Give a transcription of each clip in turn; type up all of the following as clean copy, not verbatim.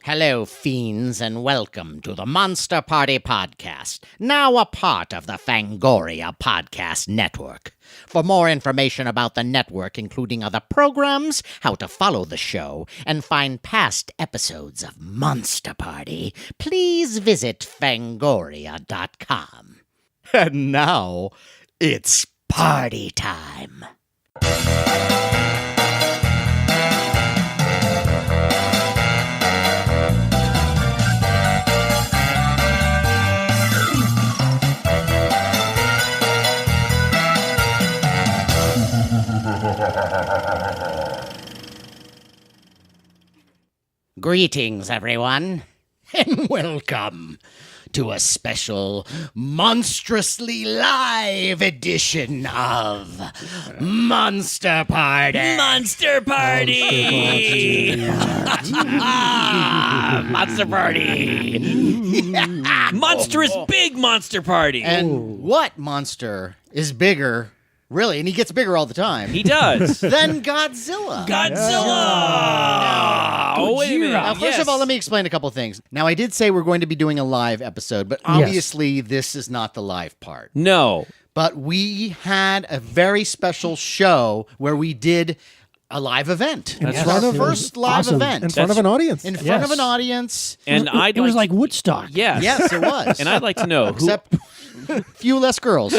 Hello, fiends, and welcome to the Monster Party Podcast, now a part of the Fangoria Podcast Network. For more information about the network, including other programs, how to follow the show, and find past episodes of Monster Party, please visit fangoria.com. And now, it's party time. Greetings, everyone, and welcome to a special monstrously live edition of Monster Party. Monster Party! Monster Party! Monstrous big Monster Party! And what monster is bigger, really, and he gets bigger all the time, He does. than Godzilla? Godzilla! Oh, wait a minute. Now, first of all, let me explain a couple things. Now, I did say we're going to be doing a live episode, but obviously this is not the live part. No. But we had a very special show where we did a live event. That's It was right. our first live Awesome. event. In front of an audience. In front of an audience. And It was like Woodstock. Yes. Yes, it was. And I'd like to know who. Except few less girls.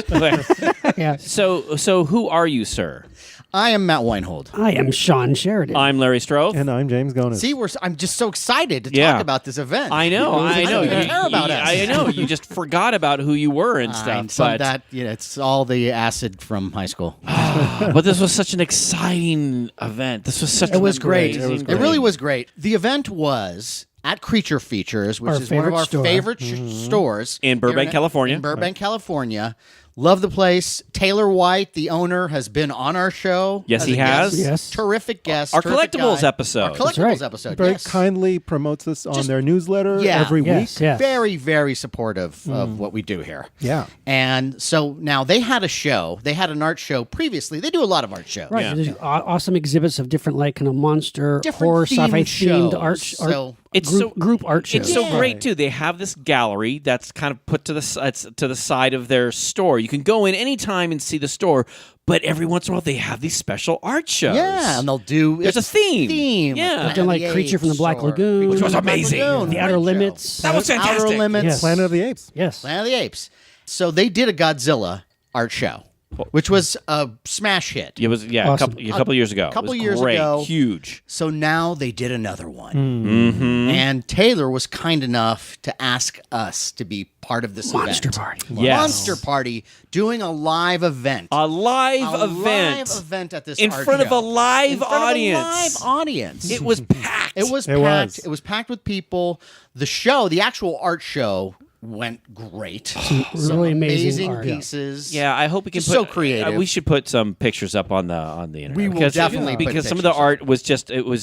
Yeah. So who are you, sir? I am Matt Weinhold. I am Shawn Sheridan. I'm Larry Stroth. And I'm James Gonis. See, I'm just so excited to Yeah. talk about this event. I know. I know. don't even care about us. I know. You just forgot about who you were and stuff. But that, it's all the acid from high school. but this was such an exciting event. This was such. It was great. amazing- It really was great. The event was at Creature Features, which Our is one of favorite our store. favorite stores In Burbank, here California. In Burbank, California. Love the place. Taylor White, the owner, has been on our show. Yes, as he a guest. has. Yes. Terrific guest. Our terrific collectibles guy. episode. Our That's collectibles right. episode. Very yes. kindly promotes us on Just- their newsletter Yeah. every Yes, week. yes. Very, very supportive of what we do here. Yeah. And so now they had a show. They had an art show previously. They do a lot of art shows. Right. Yeah. There's awesome exhibits of different, like, kind of monster, Different horror, sci-fi themed themed art. shows. So It's group art shows. It's so Yeah. great too. They have this gallery that's kind of put to the side of their store. You can go in anytime and see the store, but every once in a while they have these special art shows. yeah, and they'll do. There's a it's theme. Yeah. Planet They've done, like, of the Creature from the Apes Black or- Lagoon. Which was Black amazing. Lagoon, The great Outer show. Limits. That was fantastic. Outer Limits. Yes. Planet of the Apes. Yes. Planet of the Apes. So they did a Godzilla art show, which was a smash hit. It was a Awesome. couple years ago. Couple It was years great, ago. huge. So now they did another one. Mm-hmm. And Taylor was kind enough to ask us to be part of this Monster event. Party. Yes. Monster Party doing a live event. A live A event live event at this in art front of show. a live In front of a audience. live audience. It was packed. It was It packed. was. It was packed with people. The show, the actual art show, went great. Some really amazing art. pieces. Yeah, I hope we can Just put. so creative. We should put some pictures up on the internet. We will because, definitely put because some of the pictures art was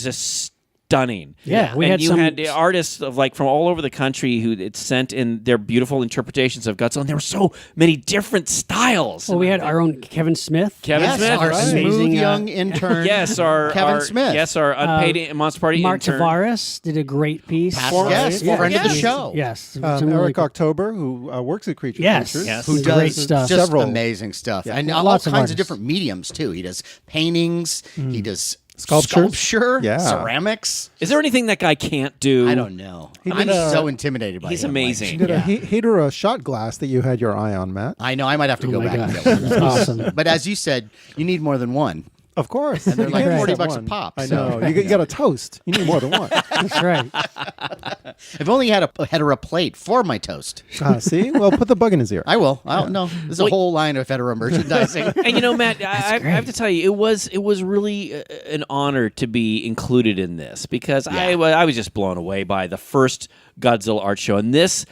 just stunning. Yeah, we and had you some- had artists of like from all over the country who had sent in their beautiful interpretations of Godzilla, and there were so many different styles. Well, we had our own Kevin Smith. Kevin Yes, Smith, our right. smooth Amazing, young intern. yes, our Kevin our- Smith. yes, our unpaid Monster Party Mark intern. Tavares did a great piece. Past Former- guest, Yeah. friend of the Yes. show. Yes. Some really Eric cool- October, who works at Creature Yes. Features. Yes. Who Some does great stuff. just Several. amazing stuff. And all Lots of kinds of artists. different mediums, too. He does paintings. He does Sculptures. sculpture, Yeah. ceramics. Is there anything that guy can't do? I don't know. He I'm did a- so intimidated by He's him. amazing. He did a heater, a shot glass that you had your eye on, Matt. I know. I might have to Oh go my back God. and get one of those. That's awesome. But as you said, you need more than one. Of course. they're like You can't $40 just have a one. pop, I so- know. You got a toast. You need more than one. That's right. I've only had a plate for my toast. See? Well, put the bug in his ear. I will. I don't know. There's a whole line of Federa merchandising. And you know, Matt, I have to tell you, it was really an honor to be included in this because I was just blown away by the first Godzilla art show, and this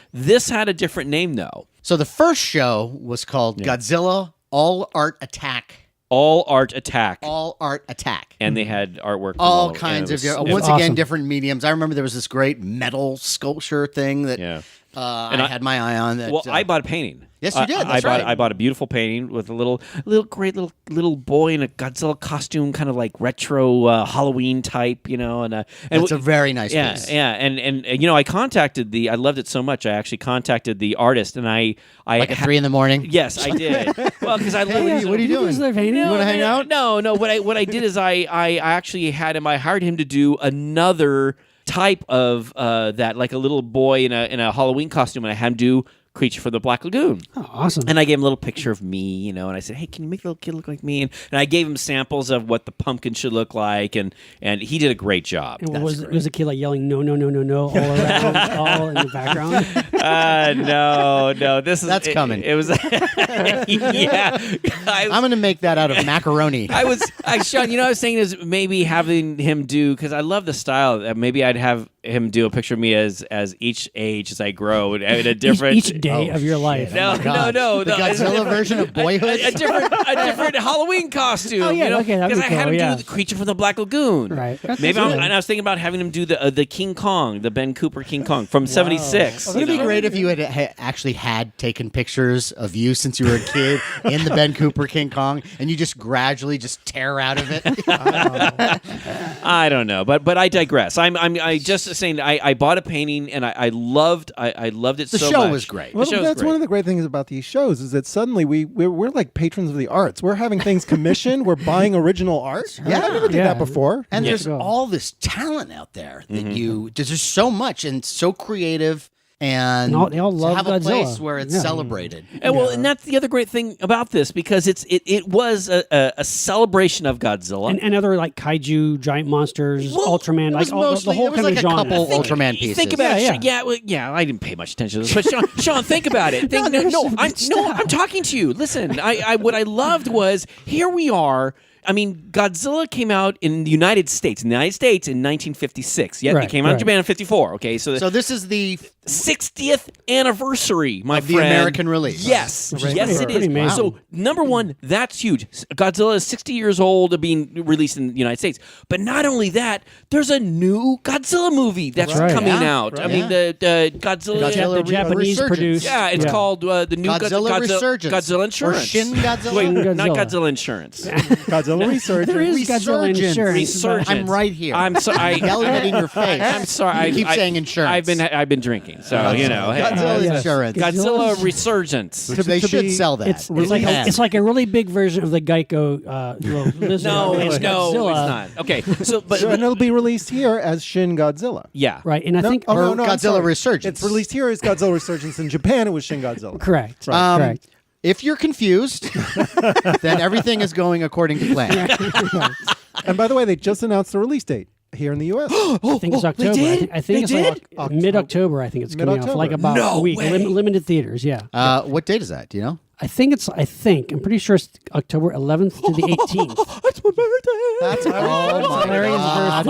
had a different name though. So the first show was called Godzilla All Art Attack. All Art Attack, All Art Attack. and they had artwork. From All kinds of it was once again awesome. different mediums. I remember there was this great metal sculpture thing that Yeah. I had my eye on that. Well, I bought a painting. Yes, you did. That's right. I bought a beautiful painting with a great little boy in a Godzilla costume, kind of like retro Halloween type, and it's a very nice yeah, piece. yeah, and I loved it so much. I actually contacted the artist, and I Like at 3 a.m. Yes, I did. Well, because I love Hey, what are you doing? Their painting? You want to hang out? No. What I did is I actually had him. I hired him to do another type of that, like a little boy in a Halloween costume, and I had him do Creature from the Black Lagoon. Oh, awesome. And I gave him a little picture of me, and I said, hey, can you make the little kid look like me? And I gave him samples of what the pumpkin should look like, and he did a great job. And was the kid like yelling no all around, all in the background? No. That's coming. It was, yeah. I'm going to make that out of macaroni. Sean, I was saying is maybe having him do, because I love the style, maybe I'd have him do a picture of me as each age as I grow in a different each day of your life. No. The Godzilla version of boyhood. A different Halloween costume. Oh, yeah, okay, that'd be because I had him cool, yeah. do the Creature from the Black Lagoon. Right. Maybe and I was thinking about having him do the King Kong, the Ben Cooper King Kong from '76. Wouldn't it be great if you had actually had taken pictures of you since you were a kid in the Ben Cooper King Kong, and you just gradually just tear out of it? I don't know, but I digress. I just saying I bought a painting and I loved it The so much. show was great. Well, The show's that's great. one of the great things about these shows is that suddenly we're like patrons of the arts. We're having things commissioned. We're buying original art. Yeah. I never did that before. And there's Yeah. all this talent out there that there's so much and so creative. And they all love to have a Godzilla. place where it's Yeah. celebrated. And that's the other great thing about this, because it was a celebration of Godzilla. And other like kaiju, giant monsters, Ultraman, It like was all the mostly, whole it was kind like of a genre. couple Ultraman pieces. Think about it. Yeah. I didn't pay much attention to this. But Sean, think about it. I'm talking to you. Listen, what I loved was, here we are. I mean, Godzilla came out in the United States. In 1956. Yet Right, it came out in right. Japan in 54. Okay, so this is the 60th anniversary, my of the friend. American release. Yes, Right. yes, it Pretty is. amazing. So, number one, that's huge. Godzilla is 60 years old of being released in the United States. But not only that, there's a new Godzilla movie that's Right. coming Yeah. out. Right. I mean, the Godzilla. Godzilla the Japanese Resurgence. produced. Yeah, it's called the new Godzilla Resurgence. Godzilla Or Insurance. Shin Godzilla. Wait, Godzilla. not Godzilla Insurance. Godzilla Research. There is Godzilla Resurgence. insurance. Resurgence. I'm right here. I'm sorry. Yelling it in your face. I'm sorry. You keep saying insurance. I've been drinking, so hey. Godzilla yes. Insurance. Godzilla Resurgence. Which they to should be- sell that. It's like a really big version of the Geico lizard. No, It's it's Godzilla. not. Okay, so but and it'll be released here as Shin Godzilla. yeah, Right, and I think no, Or I'm Godzilla sorry. Resurgence. It's released here as Godzilla Resurgence. In Japan, it was Shin Godzilla. correct. Correct. If you're confused, then everything is going according to plan. And by the way, they just announced the release date here in the U.S. I think it's October. did? I think They it's like mid-October. I think it's coming out for like about No a week. way. Limited theaters. Yeah. What date is that? Do you know? I'm pretty sure it's October 11th to the 18th. It's my birthday. That's oh my Larry's God.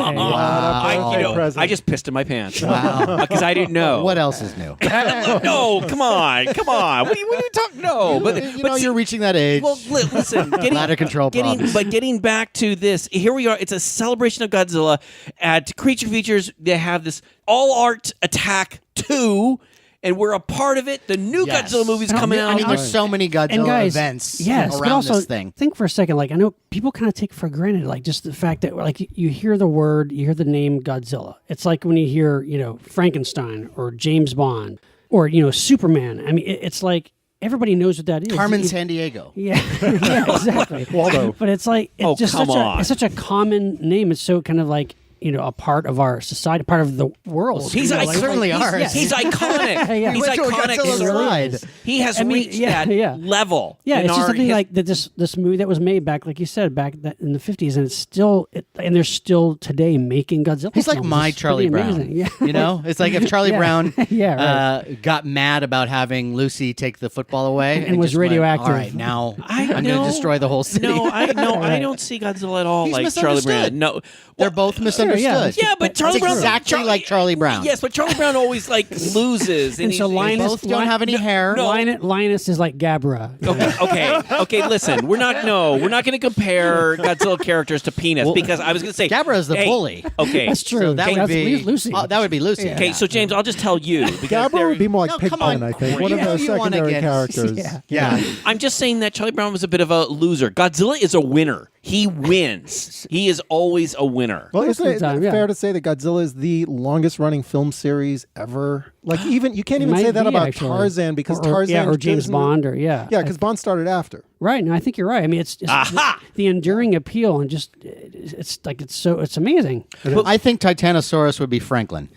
birthday. I just pissed in my pants. Wow, because I didn't know. What else is new? No, come on. What are you talking? No, but You're reaching that age. Well, listen, Bladder control problems. getting back to this, here we are. It's a celebration of Godzilla. At Creature Features, they have this all art attack 2, and we're a part of it. The new Yes. Godzilla movie's coming out. I mean, there's so many Godzilla And guys, events yes, but around also this thing. think for a second. Like I know people kind of take for granted, like just the fact that like you hear the name Godzilla. It's like when you hear Frankenstein or James Bond or Superman. I mean, it's like everybody knows what that is. Carmen Sandiego. Yeah, yeah, exactly. Waldo. But it's like it's Oh, just come on. it's such a common name. It's so kind of like a part of our society, part of the world. He's They certainly are. He's iconic. Yeah. He's Went to a iconic. Godzilla's sir. ride. He has reached yeah, that yeah. level. Yeah, in it's just our something his- like that. This movie that was made back, like you said, back in the 50s, and it's still and they're still today making Godzilla. He's like films. my It's Charlie pretty Brown. amazing. Yeah. It's like if Charlie Yeah. Brown Yeah, got mad about having Lucy take the football away And was just went, radioactive. All right, now I'm going no. to destroy the whole city. No, I don't see Godzilla at all He's like Charlie misunderstood. Brown. No, They're both misunderstood. understood. Yeah, but Charlie It's Brown exactly like Charlie Brown. Yes, but Charlie Brown always like loses, And so he's- Linus both don't have any hair. Linus is like Gabra. Okay. Listen, we're not going to compare Godzilla characters to Penis because I was going to say Gabra is the hey, bully. Okay, That's true. So that would That's be Lucy. That would be Lucy. Okay, so James, I'll just tell you because Gabra would be more like No, come Pigpen, on. I think. You One of know the you wanna secondary get- characters. Yeah. I'm just saying that Charlie Brown was a bit of a loser. Godzilla is a winner. He wins. He is always a winner. Well, isn't it Time, yeah. fair to say that Godzilla is the longest running film series ever? Like, even you can't even Might say that be, about actually. Tarzan because or Tarzan James Bond Yeah, because Bond started after. Right, no, I think you're right. I mean, it's the enduring appeal and just it's amazing. I think Titanosaurus would be Franklin.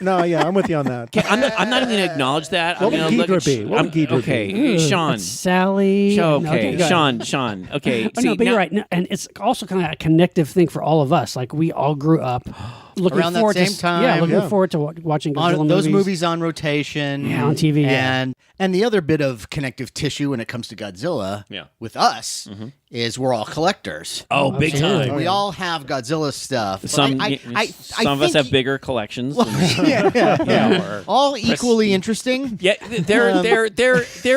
No, yeah, I'm with you on that. I'm not even going to acknowledge that. What I'm would gonna look Ghidorah at be? What would Ghidorah okay, Ooh, Sean. that's Sally. Okay, go ahead. Sean. Okay, Oh, no, but you're right. No, and it's also kind of a connective thing for all of us. Like we all grew up looking Around that forward same to time. Yeah, looking Yeah. forward to watching Godzilla On those movies. movies on rotation. Yeah, on TV, yeah. And the other bit of connective tissue when it comes to Godzilla with us is we're all collectors. Oh, big Absolutely. time. We all have Godzilla stuff. But Some some of us have bigger collections. yeah. All equally interesting. Yeah, they're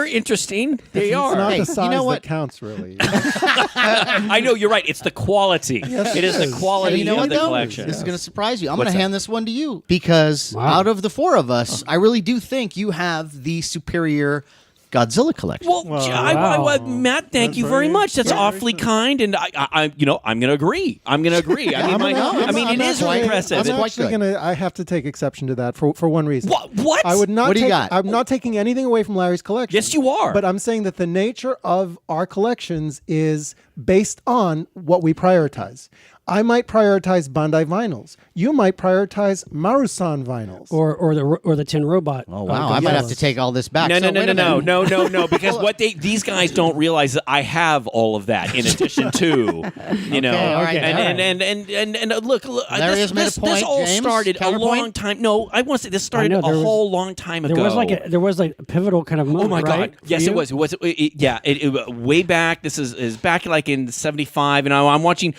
interesting. They It's are. not Hey, the you size know that what? counts, really. I know you're right. It's the quality. It is the quality You know of what, the though? collection. This is going to surprise you. I'm going What's to that? hand this one to you because Wow. out of the four of us, I really do think you have the superior Godzilla collection. Well, wow. Matt, thank you very much. That's awfully kind, and I'm going to agree. I mean, it is impressive. I'm actually gonna. I have to take exception to that for one reason. What? I would not. What do you take, got? I'm not taking anything away from Larry's collection. Yes, you are. But I'm saying that the nature of our collections is based on what we prioritize. I might prioritize Bandai vinyls. You might prioritize Marusan vinyls. or the Tin Robot. Oh wow! I might have to take all this back. No, So wait a minute. no, because what these guys don't realize is I have all of that in addition to, you know, all right, and look, Larry has made a this point, all James. started a Counterpoint? long time. No, I want to say this started I know, a there was- whole long time ago. There was like a pivotal kind of moment. Oh my right, God! for Yes, you? it was. It way back. This is back like in '75, and I'm watching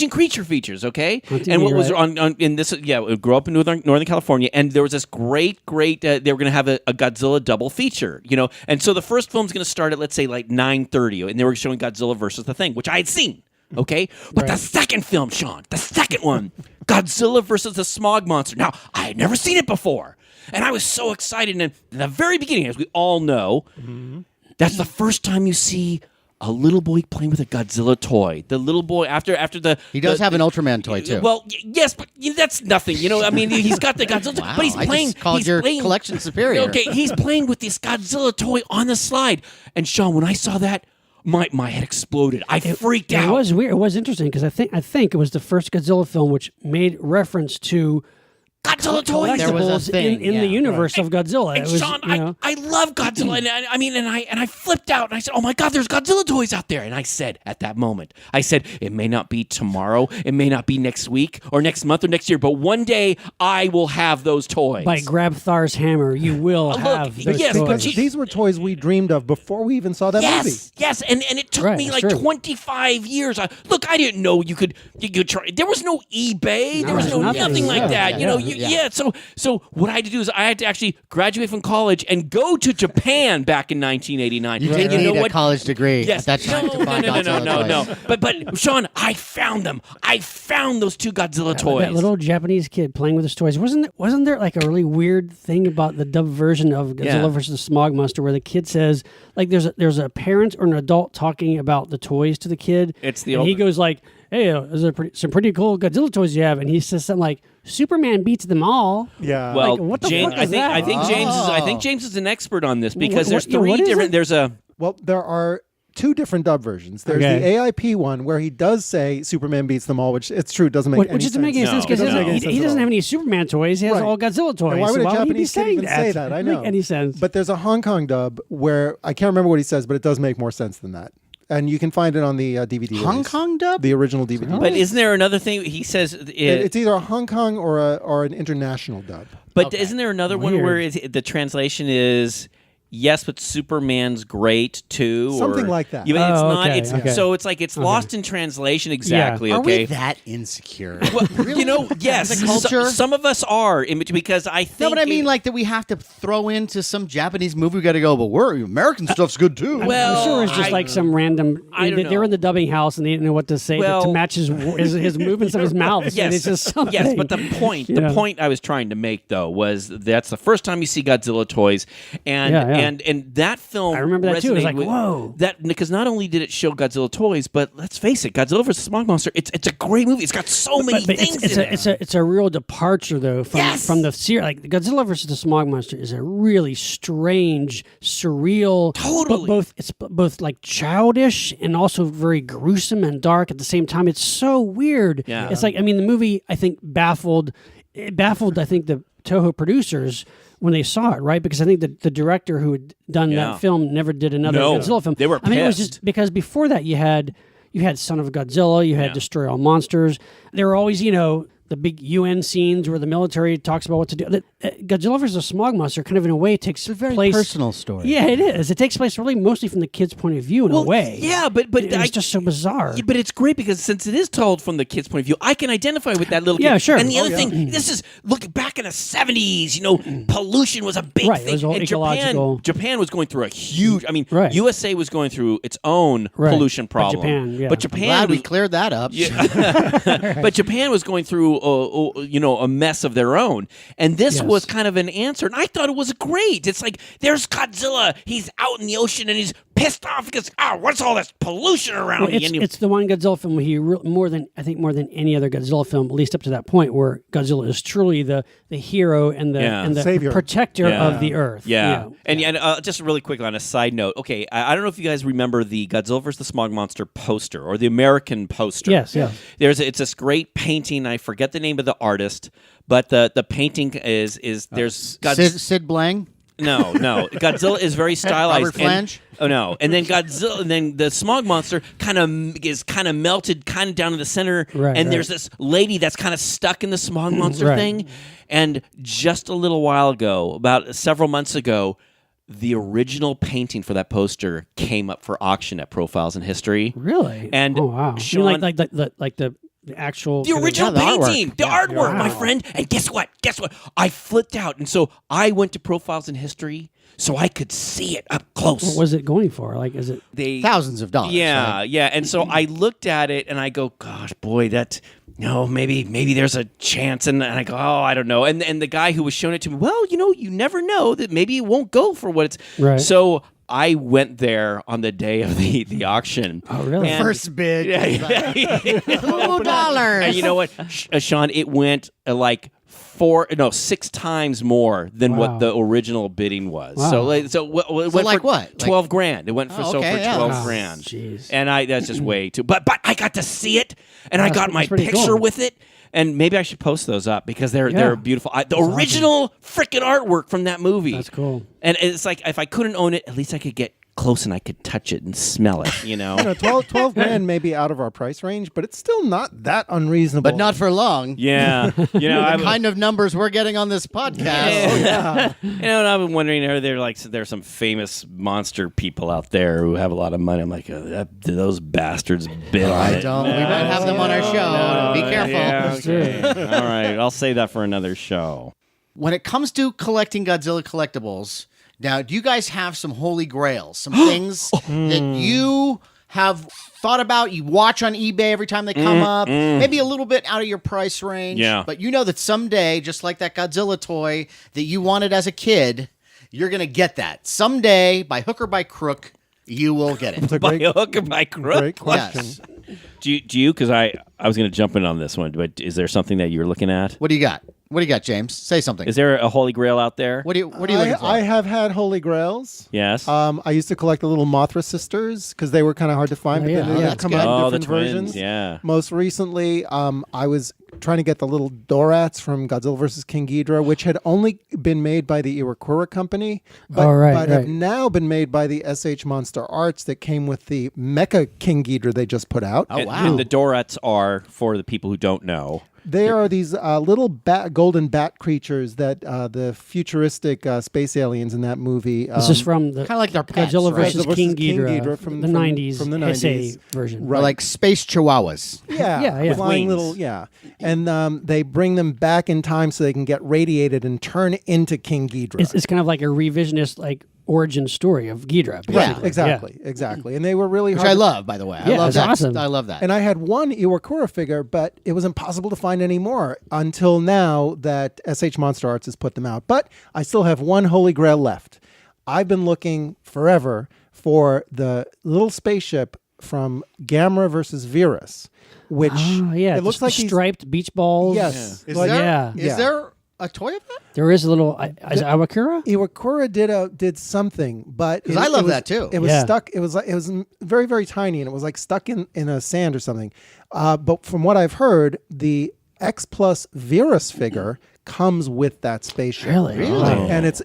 Creature Features. Okay, TV, and what was right. on in this? Yeah, I grew up in Northern California, and there was this great. They were going to have a Godzilla double feature, you know, and so the first film's going to start at, let's say, like 9:30, and they were showing Godzilla versus the Thing, which I had seen. Okay, but the second film, Sean, the second one, Godzilla versus the Smog Monster. Now, I had never seen it before, and I was so excited. And in the very beginning, as we all know, that's the first time you see a little boy playing with a Godzilla toy. The little boy after the He does have an Ultraman toy too. Well, yes, but that's nothing. You know, I mean, he's got the Godzilla, Wow, but he's I playing. just called he's your playing, collection superior. Okay, he's playing with this Godzilla toy on the slide. And Sean, when I saw that, my head exploded. I freaked out. It was weird. It was interesting because I think it was the first Godzilla film which made reference to Godzilla toys. There was a collectibles thing, in the yeah, universe of Godzilla. And It was, Sean, you know, I love Godzilla, and I flipped out, and I said, "Oh my God, there's Godzilla toys out there!" And I said, at that moment, it may not be tomorrow, it may not be next week or next month or next year, but one day I will have those toys. by Grab Thar's hammer, you will have those yes, toys. but These were toys we dreamed of before we even saw that movie. Yes, and it took Right, me that's like true. 25 years. Look, I didn't know you could try. There was no eBay. There was there's no nothing. nothing like Yeah, that. You know, So what I had to do is I had to actually graduate from college and go to Japan back in 1989. you And didn't know need a what? college degree Yes. at that time to buy Godzilla toys. no. But Sean, I found them. I found those two Godzilla toys. That little Japanese kid playing with his toys. Wasn't there like a really weird thing about the dubbed version of Godzilla Yeah. versus the Smog Monster where the kid says like there's a parent or an adult talking about the toys to the kid. It's the and old- he goes like, "Hey, those are some pretty cool Godzilla toys you have," and he says something like, "Superman beats them all." Yeah. Well, Like, what the James, fuck is that? I think James is an expert on this because there's what three is different. it? There's a Well, there are two different dub versions. There's Okay. the AIP one where he does say Superman beats them all, which it's true, doesn't make any Which sense. doesn't make any sense because It doesn't make any sense he at doesn't all. have any Superman toys. He has Right. all Godzilla toys. And why would so a would he be Japanese kid saying even say that? I Doesn't know. make any sense. But there's a Hong Kong dub where I can't remember what he says, but it does make more sense than that. And you can find it on the DVD Hong release. Kong dub? The original DVD. But isn't there another thing he says? It's either a Hong Kong or an international dub. But isn't there another one Weird. where the translation is yes, but Superman's great too, Something or, like that. Yeah, it's not. okay, It's okay. so it's like it's lost in translation. Exactly. Are Okay. we that insecure? Well, you know, yes, The culture? some of us are, because I think. No, but I mean, like that we have to throw into some Japanese movie. We got to go, but American stuff's good too. Well, I'm sure it's just like some random. I don't They were in know. the dubbing house and they didn't know what to say to match his movements of his mouth. Yes, And it's just something. yes, but the point I was trying to make though was that's the first time you see Godzilla toys, and and that film. I remember that too. It was like, with- whoa. That because not only did it show Godzilla toys, but let's face it, Godzilla vs. Smog Monster. It's a great movie. It's got so many things in it. It's a real departure though from the series. Like Godzilla versus the Smog Monster is a really strange, surreal. Totally. But it's both like childish and also very gruesome and dark at the same time. It's so weird. Yeah. It's like, I mean, the movie I think baffled I think the Toho producers when they saw it, right? Because I think the director who had done that film never did another No. Godzilla film. They were I mean, it was pissed. just because before that you had Son of Godzilla, you had Destroy All Monsters. There were always, the big UN scenes where the military talks about what to do. Godzilla vs. Smog Monster kind of in a way takes It's a very place. personal story. Yeah, it is. It takes place really mostly from the kid's point of view in a way. Yeah, but It's just so bizarre. Yeah, but it's great because since it is told from the kid's point of view, I can identify with that little kid. Yeah, sure. And the Oh, other yeah. thing, this is look back in the 70s. Pollution was a big Right, it thing. was all And ecological. Japan was going through a huge. I mean, Right. USA was going through its own Right. pollution But problem. Japan, yeah. But Japan Glad we was. cleared that up. But Japan was going through, a mess of their own, and this was kind of an answer. And I thought it was great. It's like there's Godzilla. He's out in the ocean and he's pissed off because what's all this pollution around Well, me? And it's the one Godzilla film where he more than any other Godzilla film, at least up to that point, where Godzilla is truly the hero and the Savior. protector of the Earth. Yeah. And just really quick on a side note, okay, I don't know if you guys remember the Godzilla vs. the Smog Monster poster or the American poster. Yes. It's this great painting. I forget the name of the artist, but the painting is there's Sid Blang. No. Godzilla is very stylized. Robert Flange? And then Godzilla, and then the Smog Monster is kind of melted, kind of down to the center. Right, and right. there's this lady that's kind of stuck in the Smog Monster Right. thing. And just a little while ago, about several months ago, the original painting for that poster came up for auction at Profiles in History. Really? And oh wow! Sean- You mean like the actual The original the artwork. painting, the artwork, my friend. And guess what? I flipped out. And so I went to Profiles in History so I could see it up close. What was it going for? Like, is it? Thousands of dollars. Yeah, right? yeah. And so I looked at it and I go, gosh, boy, maybe there's a chance. And I go, oh, I don't know. And the guy who was showing it to me, well, you never know that maybe it won't go for what it's. Right. So I went there on the day of the auction. Oh, really? And- First bid. $2. And you know what, Sean? It went like 6 times more than Wow. what the original bidding was. Wow. So it went like for what? Like- 12 grand. It went for Oh, okay, yeah. 12 Wow. grand. Jeez. And that's just way too. But I got to see it, and I got my that's pretty picture cool. with it. And maybe I should post those up because they're beautiful. The original freaking artwork from that movie. That's cool. And it's like if I couldn't own it, at least I could get close and I could touch it and smell it. 12 grand may be out of our price range, but it's still not that unreasonable. But not for long. Yeah. The kind of numbers we're getting on this podcast. And I've been wondering, there's some famous monster people out there who have a lot of money. I'm like, do those bastards bid on it? Don't. We might have them on our show. Be careful. Yeah, okay. All right, I'll save that for another show. When it comes to collecting Godzilla collectibles, now, do you guys have some holy grails, some things that you have thought about, you watch on eBay every time they come up, maybe a little bit out of your price range, but you know that someday, just like that Godzilla toy that you wanted as a kid, you're going to get that. Someday, by hook or by crook, you will get it. It's a By great, hook or by crook? great question. Yes. Do you? Because I was going to jump in on this one, but is there something that you're looking at? What do you got? What do you got, James? Say something. Is there a holy grail out there? What are you looking for? I have had holy grails. Yes. I used to collect the little Mothra sisters because they were kind of hard to find, but yeah. then Oh, they that's come good. out in the different twins, versions. yeah. Most recently, I was trying to get the little Dorats from Godzilla vs. King Ghidorah, which had only been made by the Iwakura company, but, right. have now been made by the SH Monster Arts that came with the Mecha King Ghidorah they just put out. Oh, wow. And the Dorats are, for the people who don't know, They are these little golden bat creatures that the futuristic space aliens in that movie. This is from the kind of like their pets, Godzilla right? versus King Ghidorah from the 90s, from the 90s. SA version. Or like space chihuahuas. Yeah. flying With little, wings. and they bring them back in time so they can get radiated and turn into King Ghidorah. It's kind of like a revisionist origin story of Ghidorah. Yeah, basically. exactly. And they were really Which hard I to- love, by the way. I Yeah, love it's that. awesome. I love that. And I had one Iwakura figure, but it was impossible to find any more until now that SH Monster Arts has put them out. But I still have one Holy Grail left. I've been looking forever for the little spaceship from Gamera versus Virus, which it looks like these- striped beach balls. Yes. Is Like- there yeah. there a toy of that? There is a little is it Iwakura? Iwakura did something, but 'Cause I love that too. It was Yeah. stuck. It was very, very tiny, and it was like stuck in a sand or something. But from what I've heard, the X Plus Virus figure comes with that spaceship. Really? Really? And it's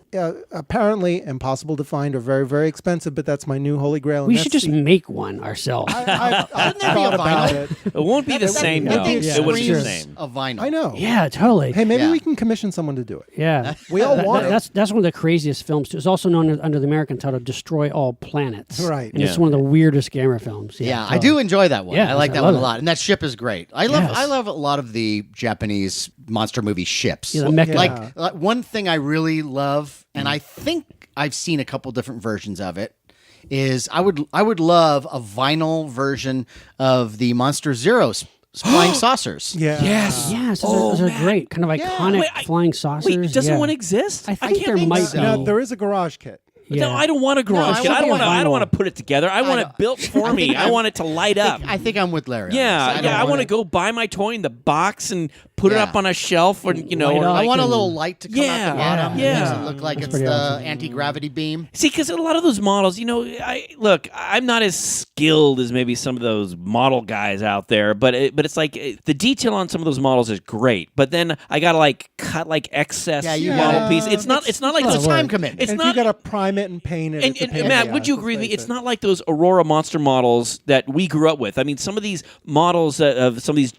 apparently impossible to find or very, very expensive. But that's my new holy grail. We and should that's just make one ourselves. I've there be a thought about vinyl? it. It won't be the same, that though. thing It wouldn't be the screams same. a vinyl. I know. Yeah, totally. Hey, maybe Yeah. we can commission someone to do it. Yeah. We all want it. That's one of the craziest films too. It's also known under the American title "Destroy All Planets." Right. And it's Yeah. one of the weirdest Gamera films. Yeah, I do enjoy that one. Yeah, I like I that love one a it. lot. And that ship is great. I love a lot of the Japanese monster movie ships. Yeah, the mecha. Like one thing I really love, and I think I've seen a couple different versions of it, is I would love a vinyl version of the Monster Zero's flying saucers. Yeah. Yes. Yes, those are man. great, kind of iconic Wait, flying saucers. Wait, doesn't yeah. one exist? I think there can't might so. be. No, there is a garage kit. Yeah. No, I don't want a garage I kit. I want don't a want to. I don't vinyl. want to put it together. I want it built for me. I want it to light up. I think I'm with Larry. on Yeah, this. yeah. I don't want to go buy my toy in the box and put it Yeah. up on a shelf, or you know. Light or up. I like- want a little light to come out Yeah, the bottom. yeah. It makes it look like it's pretty the awesome. anti-gravity beam. See, because a lot of those models, you know, I'm not as skilled as maybe some of those model guys out there, but it's like the detail on some of those models is great. But then I gotta like cut like excess you model gotta- piece. It's not like It's those a time commitment. It's And not. if you got to prime it and paint it. it's a And pain in Matt, the would ass, you let's agree with me? face It's it. not like those Aurora monster models that we grew up with. I mean, some of these models of some of these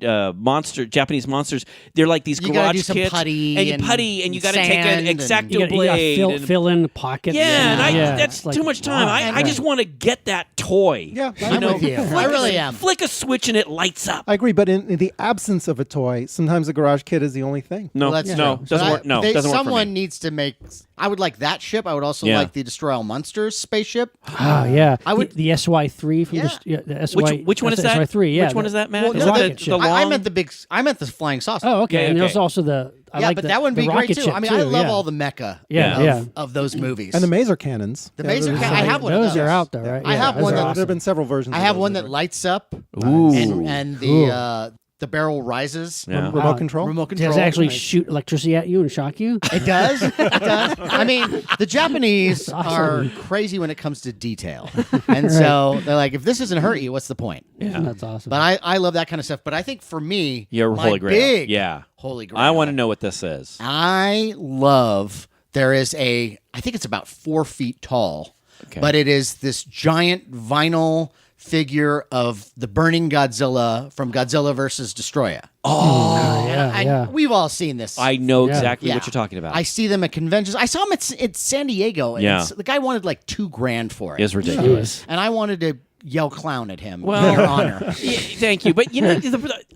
Japanese monsters, they're like these You gotta garage do some kits, putty and you and putty, and you got to take sand an and- X-Acto You gotta blade. and- fill in the pockets. yeah, and that's It's like, too much time. wow. I just want to get that toy. Yeah, you I'm know, with you. I flick really a- am. Flick a switch and it lights up. I agree, but in the absence of a toy, sometimes a garage kit is the only thing. No, Well, that's no, true. doesn't But work. No, they- doesn't work for Someone me. needs to make. I would like that ship. I would also Yeah. like the Destroy All Monsters spaceship. Oh yeah, I would- the SY3 from Yeah. the SY. Which one is that? SY3, yeah. Which one is that, Matt? Well, Is the that rocket ship. I long- meant the big. I meant the flying saucer. Oh, okay. Yeah, And there's okay. also the. I yeah, like but the, that would the be great rocket too. ship I mean, I too, love yeah. all the mecha. Yeah, of, yeah. of those movies. And the maser cannons. The maser those cannon- are- I have one of Those those. are out there, right? I have those one are that- There awesome. have been several versions. I of have those one that that are- lights up, Ooh. and the barrel rises. Yeah. remote control. Remote control. Does it actually Nice. shoot electricity at you and shock you? It does. It does. I mean, the Japanese awesome. are crazy when it comes to detail, and so they're like, if this doesn't hurt you, what's the point? That's awesome. But I love that kind of stuff. But I think for me, Your my Holy Grail. big Yeah. Holy Grail. I want to know what this is. I love. There is I think it's about 4 feet tall, Okay. but it is this giant vinyl figure of the burning Godzilla from Godzilla versus Destroyer. yeah. We've all seen this. I know Yeah. exactly Yeah. what you're talking about. I see them at conventions. I saw them at San Diego. And Yeah. the guy wanted like $2,000 for it. It's ridiculous. And I wanted to yell clown at him Well- in your honor. Yeah, thank you, but you know,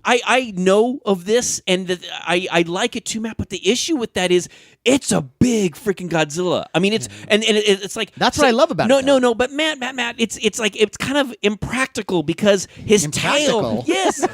I know of this, and I like it too, Matt. But the issue with that is it's a big freaking Godzilla. I mean, it's and it's like That's what I love about no, it, No, though. no, but Matt, it's like it's kind of impractical because his Impractical? tail. Yes,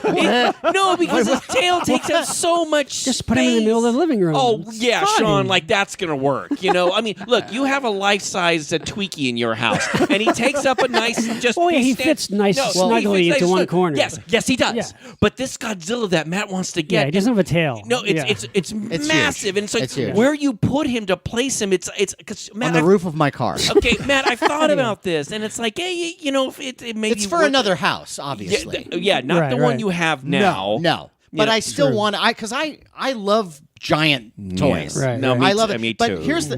no, because his tail takes up so much. Just put him in the middle of the living room. Oh It's yeah, fine. Sean, like that's gonna work. You know, I mean, look, you have a life-size Twiki in your house, and he takes up a nice just. Oh, yeah, he stands- fits nice No, snugly he fits into nice one snug- corner. Yes, he does. Yeah. But this Godzilla that Matt wants to Yeah, get, he doesn't have a tail. no, Yeah. it's massive, and it's like It's huge. where you put him to place him. It's because Matt. On the roof of my car. Okay, Matt, I've thought about this, and it's like, hey, you know, it maybe It's for worth- another house, Yeah, obviously. not Right, the one right. you have now. No. But know, I still sure. want because I love giant toys. Right, No, right. me I love too- it. Me but too. here's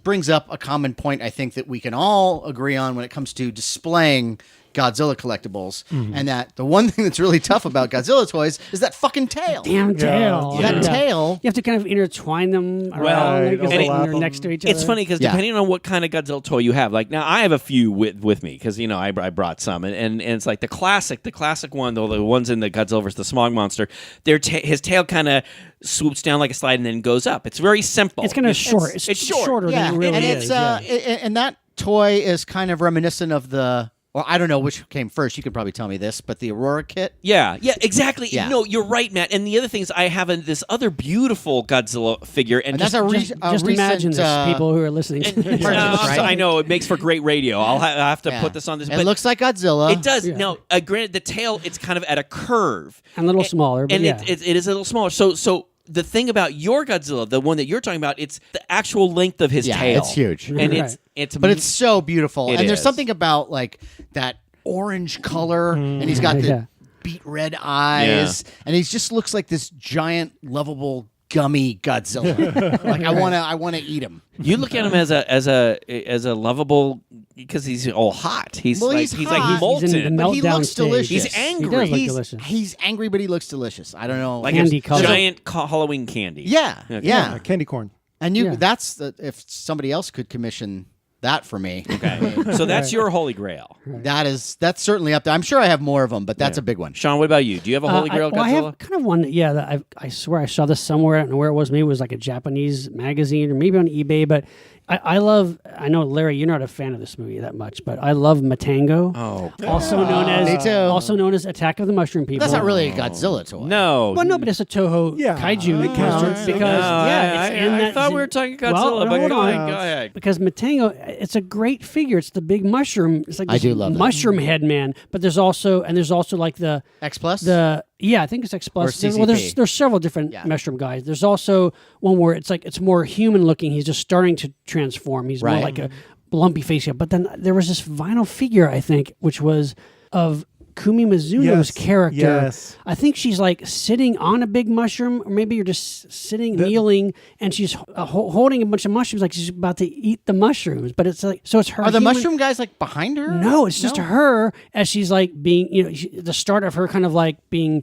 brings up a common point I think that we can all agree on when it comes to displaying Godzilla collectibles, and that the one thing that's really tough about Godzilla toys is that fucking tail. Damn tail. That tail. You have to kind of intertwine them around Right, because overlap they're them. next to each other. It's funny because depending on what kind of Godzilla toy you have, like now I have a few with me because I brought some, and it's like the classic one, though the ones in the Godzilla versus the Smog Monster, his tail kind of swoops down like a slide and then goes up. It's very simple. It's kind of short. It's short. shorter Yeah, than it really and is. it's and that toy is kind of reminiscent of the. Well, I don't know which came first. You can probably tell me this, but the Aurora kit. Yeah, exactly. Yeah. No, you're right, Matt. And the other thing is, I have this other beautiful Godzilla figure, and that's just, Just imagine this, people who are listening. right? I know it makes for great radio. I'll have to Yeah. put this on this. It but looks like Godzilla. it does. No, granted, the tail it's kind of at a curve And a little smaller, but and yeah. it is a little smaller. So the thing about your Godzilla, the one that you're talking about, it's the actual length of his Yeah, tail. it's huge. and Right. But it's so beautiful, It and there's is. something about like that orange color, and he's got the Yeah. beet red eyes, and he just looks like this giant, lovable, gummy Godzilla. Like I want to eat him. You look at him as a lovable because he's all hot. He's Well, like he's like hot. molten. He's in the But he meltdown looks stage. delicious. He's He angry. does look he's, delicious. he's angry, but he looks delicious. I don't know. like Candy a color. giant Halloween candy. Yeah, Okay. yeah. Candy corn. And you, Yeah. that's if somebody else could commission that for me. Okay. So that's your holy grail. That's certainly up there. I'm sure I have more of them, but that's a big one. Sean, what about you? Do you have a holy grail I Godzilla? have kind of one. That I swear I saw this somewhere. I don't know where it was. Maybe it was like a Japanese magazine or maybe on eBay. But I love. I know Larry, you're not a fan of this movie that much, but I love Matango. Oh, also known as Me too. also known as Attack of the Mushroom People. That's not really a Godzilla toy. no. Well, no, but it's a Toho Yeah, kaiju it counts. monster because No, it's in I that. thought we were talking Godzilla, Well, but hold go on. ahead. Go ahead. Because Matango, it's a great figure. It's the big mushroom. It's like I this do love that. mushroom head man. But there's also like the X Plus. I think it's X Plus. Or Well, CCP. there's several different Yeah. mushroom guys. There's also one where it's more human looking. He's just starting to transform. He's more Right. like a lumpy face. But then there was this vinyl figure, I think, which was of Kumi Mizuno's Yes, character. yes. I think she's like sitting on a big mushroom, or maybe you're just sitting, kneeling, and she's holding a bunch of mushrooms, like she's about to eat the mushrooms. But it's like, so it's her. Are the human- mushroom guys like behind her? No, it's just her as she's like being, the start of her kind of like being,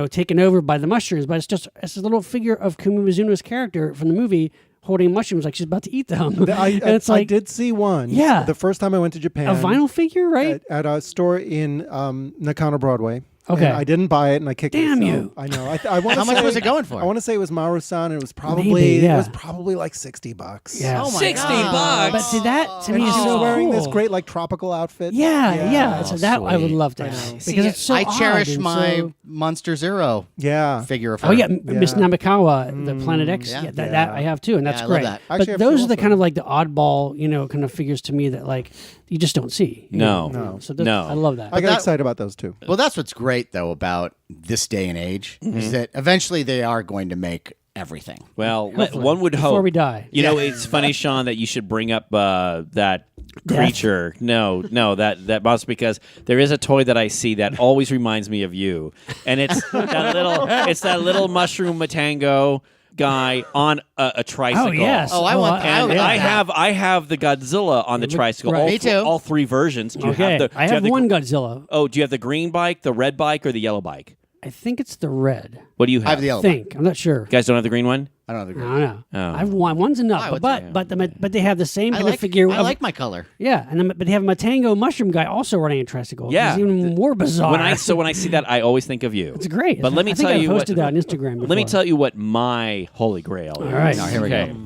taken over by the mushrooms. But it's a little figure of Kumi Mizuno's character from the movie holding mushrooms like she's about to eat them. And it's I like did see one. Yeah. The first time I went to Japan. a vinyl figure, right? At a store in Nakano Broadway. Okay. And I didn't buy it, and I kicked it. Damn so you. I know. I want How much was it going for? I want to say it was Maru-san, and it was probably Maybe, yeah. like $60. Yeah. Oh my 60 God. bucks. But see, that to And me is she's so wearing this cool. great like tropical outfit. Yeah. So that I would sweet. love to I have know. because it's so I odd cherish and my so- Monster Zero Yeah. figure of her. Oh yeah, Miss Yeah. Namikawa, the Planet X. Yeah. Yeah, that I have too, and that's I love great. that. Actually, I But have those two are the also. kind of like the oddball, kind of figures to me that like you just don't see. No. So No. I love that. I got that- excited about those too. Well, that's what's great though about this day and age is that eventually they are going to make everything. Well, Hopefully, one would before hope. we die. You know, it's funny, Sean, that you should bring up that creature. No, that monster, because there is a toy that I see that always reminds me of you, and it's that little mushroom Matango guy on a tricycle. Oh yes. Oh, I want that. And Yeah. I have the Godzilla on the tricycle. right. All Me too. All three versions. Do you Okay, have the, I do you have the- one Godzilla. Oh, do you have the green bike, the red bike, or the yellow bike? I think it's the red. What do you have? I have the yellow. I think I'm not sure. You guys don't have the green one? I don't I agree. don't know. Oh. I have one. One's enough. I would But they have the same I kind like of figure. I of- like my color. Yeah, and then, but they have a Matango mushroom guy also riding a tricycle. Yeah. It's even more bizarre. When I see that, I always think of you. it's great. But let me I think tell I've you posted what. that on Instagram. Before. Let me tell you what my holy grail is. All right. Now, here we Okay. go.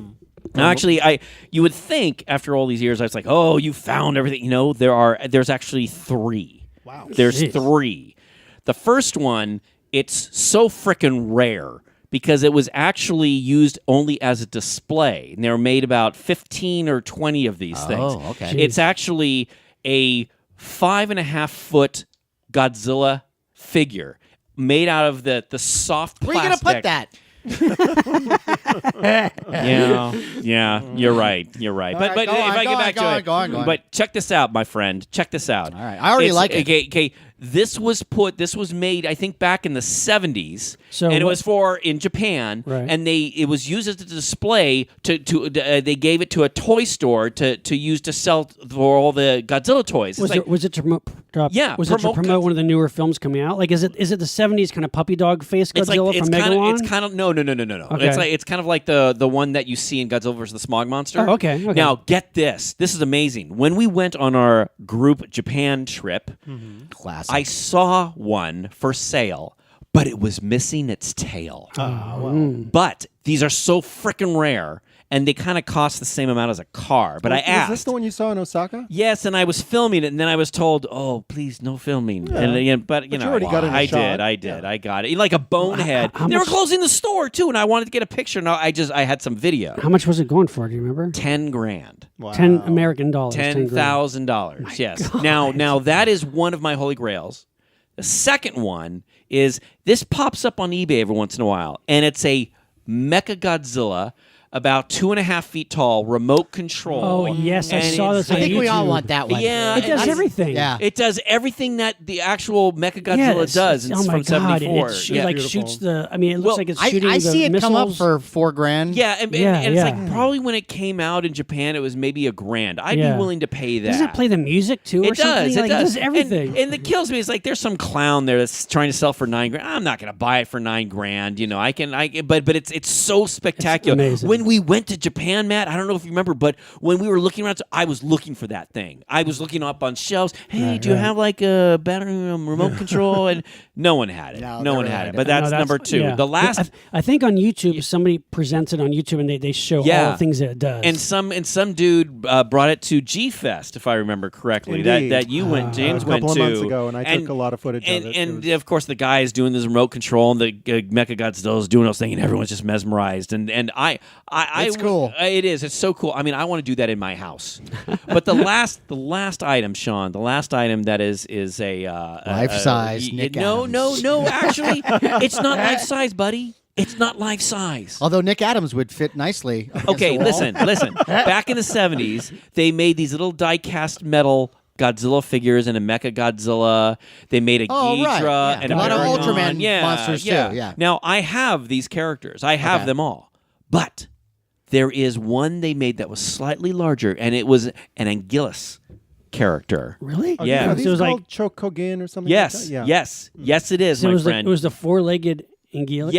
Now, actually, you would think after all these years, I was like, oh, you found everything. There's actually three. Wow. There's Jeez. three. The first one, it's so frickin' rare because it was actually used only as a display. And they were made about 15 or 20 of these things. Oh, okay. It's actually a 5.5-foot Godzilla figure made out of the soft Where are you plastic. gonna put that? Yeah, you're right. But right, but go if on, I go get on, back go to on, it, go on, go on. But check this out, my friend. Check this out. All right. I already like it. Okay, this was made, I think, back in the 70s, So and it what- was in Japan, Right. and it was used as a display they gave it to a toy store to use to sell for all the Godzilla toys. It's Was like, it to marked up. Yeah, was it to promote one of the newer films coming out? Like, is it the 70s kind of puppy dog face Godzilla from Megalon? It's kind of no. Okay. It's kind of like the one that you see in Godzilla vs. the Smog Monster. Oh, okay. Now get this. This is amazing. When we went on our group Japan trip, Classic. I saw one for sale, but it was missing its tail. But these are so freaking rare, and they kind of cost the same amount as a car. But I asked. Is this the one you saw in Osaka? Yes, and I was filming it, and then I was told, "Oh, please, no filming." Yeah. And again, but you know, already got it in a I shot. did, I got it. Like a bonehead. How They were much- closing the store too, and I wanted to get a picture. Now I had some video. How much was it going for? Do you remember? $10,000. Wow. $10 American dollars. $10,000. Yes. Now that is one of my holy grails. The second one is this pops up on eBay every once in a while, and it's a Mecha Godzilla, about 2.5 feet tall, remote control. Oh, yes, I And saw it's- this on I think we all YouTube. want that one. Yeah, It does and- everything. Yeah. It does everything that the actual Mecha Godzilla Yes, does. it's- It's oh my from God! 74. It like Beautiful. shoots the. I mean, it looks Well, like it's I shooting the see it missiles. come up for $4,000. Yeah, and Yeah, it's yeah. like probably when it came out in Japan, it was maybe $1,000. I'd Yeah. be willing to pay that. Doesn't it play the music too? Or It does. something? It Like, does. everything. And it kills me. It's like there's some clown there that's trying to sell for $9,000. I'm not going to buy it for $9,000. You know, but it's so spectacular. amazing. When we went to Japan, Matt, I don't know if you remember, but when we were looking around, I was looking for that thing. I was looking up on shelves. Hey, do you have like a battery remote control? And no one had it. No one had it. But that's, No, number 2. yeah. The last. I think on YouTube, somebody presents it on YouTube, and they show all the things that it does. And some dude brought it to G Fest, if I remember correctly. Indeed. That you went, James a couple went of to. months ago, and I took a lot of footage and, of it. And It was- of course, the guy is doing this remote control, and the Mecha Godzilla's doing those things, and everyone's just mesmerized. And It's cool. It is. It's so cool. I mean, I want to do that in my house. But the last item, Sean, the last item that is a Life-size Nick No, Adams. no. Actually, it's not life size, buddy. It's not life size. Although Nick Adams would fit nicely. against Okay, the wall. listen. Back in the 70s, they made these little die-cast metal Godzilla figures and a Mecha Godzilla. They made a Oh, Ghidra right, yeah. and A lot of Paragon. Ultraman monsters, too, yeah. Now, I have these characters. I have Okay. them all. But there is one they made that was slightly larger, and it was an Anguillus character. really, Yeah. Are So these it was called like Chokogin or something Yes, like that? yes, it is, so my it was friend. it was the four-legged Anguilla.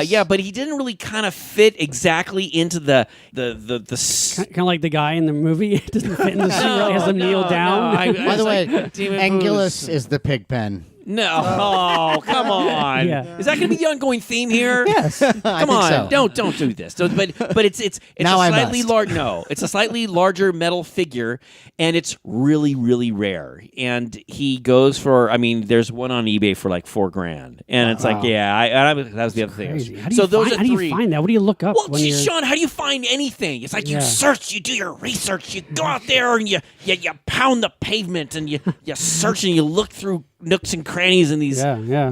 Yeah, but he didn't really kind of fit exactly into the Kind of like the guy in the movie. It doesn't fit in the suit. Really has him kneel down. By the way, Demon Anguillus is the pig pen. No, oh, come on. Yeah. Is that going to be the ongoing theme here? Yes. Come think on, so. don't do this. So, but it's Now a I slightly must. large. No, it's a slightly larger metal figure, and it's really rare. And he goes for. I mean, there's one on eBay for like $4,000, and it's like, yeah, that was the other Crazy. thing. How do So you those find, are how do three. you find that? What do you look up Well, when geez, you're? Sean, how do you find anything? It's like you Yeah. search, you do your research, you go out there and you pound the pavement and you search and you look through nooks and crannies in these, Yeah.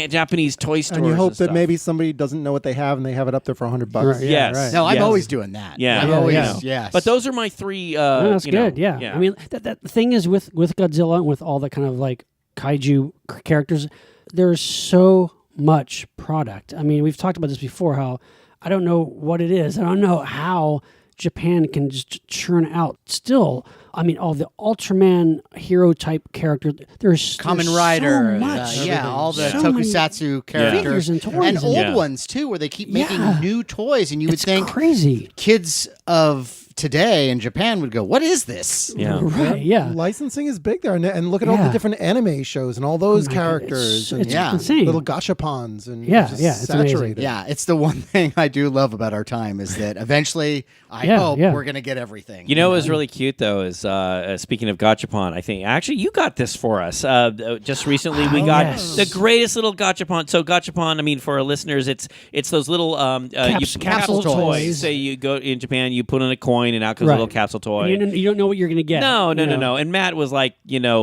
Japanese toy stores. And you hope that stuff. maybe somebody doesn't know what they have and they have it up there for $100. Right, yeah, Yes. right. No, I'm Yes. always doing that. Yeah. I'm Yeah, always, yeah. yes. But those are my three. No, that's you know, good. Yeah. I mean, that the thing is with Godzilla and with all the kind of like kaiju characters, there's so much product. I mean, we've talked about this before. How I don't know what it is. I don't know how Japan can just churn out still. I mean, all the Ultraman hero type characters. There's Kamen so Rider, much. all the So many tokusatsu characters figures and toys old Yeah. ones too, where they keep making Yeah. new toys, and you would It's think crazy. kids of today in Japan would go, "What is this?" Yeah. Right. Yeah. Licensing is big there, and look at all the Yeah. different anime shows and all those Oh my God, characters and It's Yeah. insane. little gachapons and Yeah, just yeah, it's amazing. saturated. Yeah, it's the one thing I do love about our time is that eventually I Yeah, hope yeah. we're going to get everything. You know what was really cute though is speaking of gachapon, I think actually you got this for us just recently. We got yes. the greatest little gachapon. So gachapon, I mean, for our listeners, it's those little Capsule toys. Say you go in Japan, you put in a coin, and out comes Right. a little capsule toy. You don't know what you're going to get. No. you know. And Matt was like,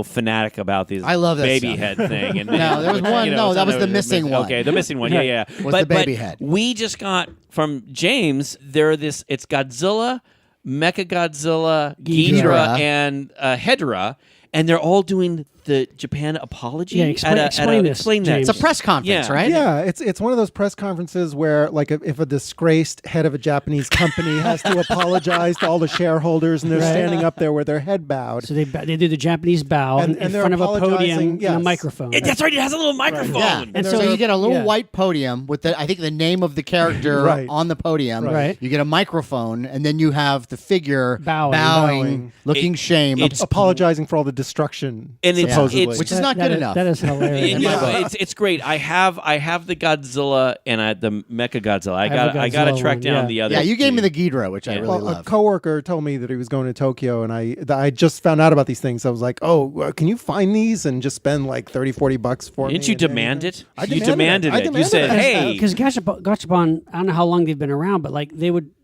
fanatic about these. I love that baby stuff. head thing. And No, there was one- no, that was the missing one. Okay, the missing one. Yeah. Was the baby head. We just got from James. It's Godzilla, Mecha Godzilla, Ghidorah, Ghidorah. and Hedorah. and they're all doing the Japan apology. Yeah, explain this, Explain that. James. It's a press conference, Yeah. right? Yeah, it's one of those press conferences where, like, if a disgraced head of a Japanese company has to apologize to all the shareholders, and they're standing up there with their head bowed. So they do the Japanese bow And in they're front of a podium apologizing, and a yes. microphone. That's right. It has a little microphone. Yeah, And so so- you get a little yeah. white podium with I think the name of the character Right. on the podium. Right. You get a microphone, and then you have the figure Bowing. looking shame, Apologizing for all the destruction, And it's- supposedly. it's- which is not good enough. That is hilarious. Yeah, it's great. I have the Godzilla and the Mecha Godzilla. I have got a to Godzilla track one, down yeah. the other. Yeah, you gave me two. the Ghidorah, which I really Well, a love. coworker told me that he was going to Tokyo, and I just found out about these things. I was like, oh, can you find these and just spend like $30-$40 for me? Didn't you And then- demand it? I You demanded demanded it. I it. You demanded said, it. "Hey." Because Gachapon, I don't know how long they've been around, but like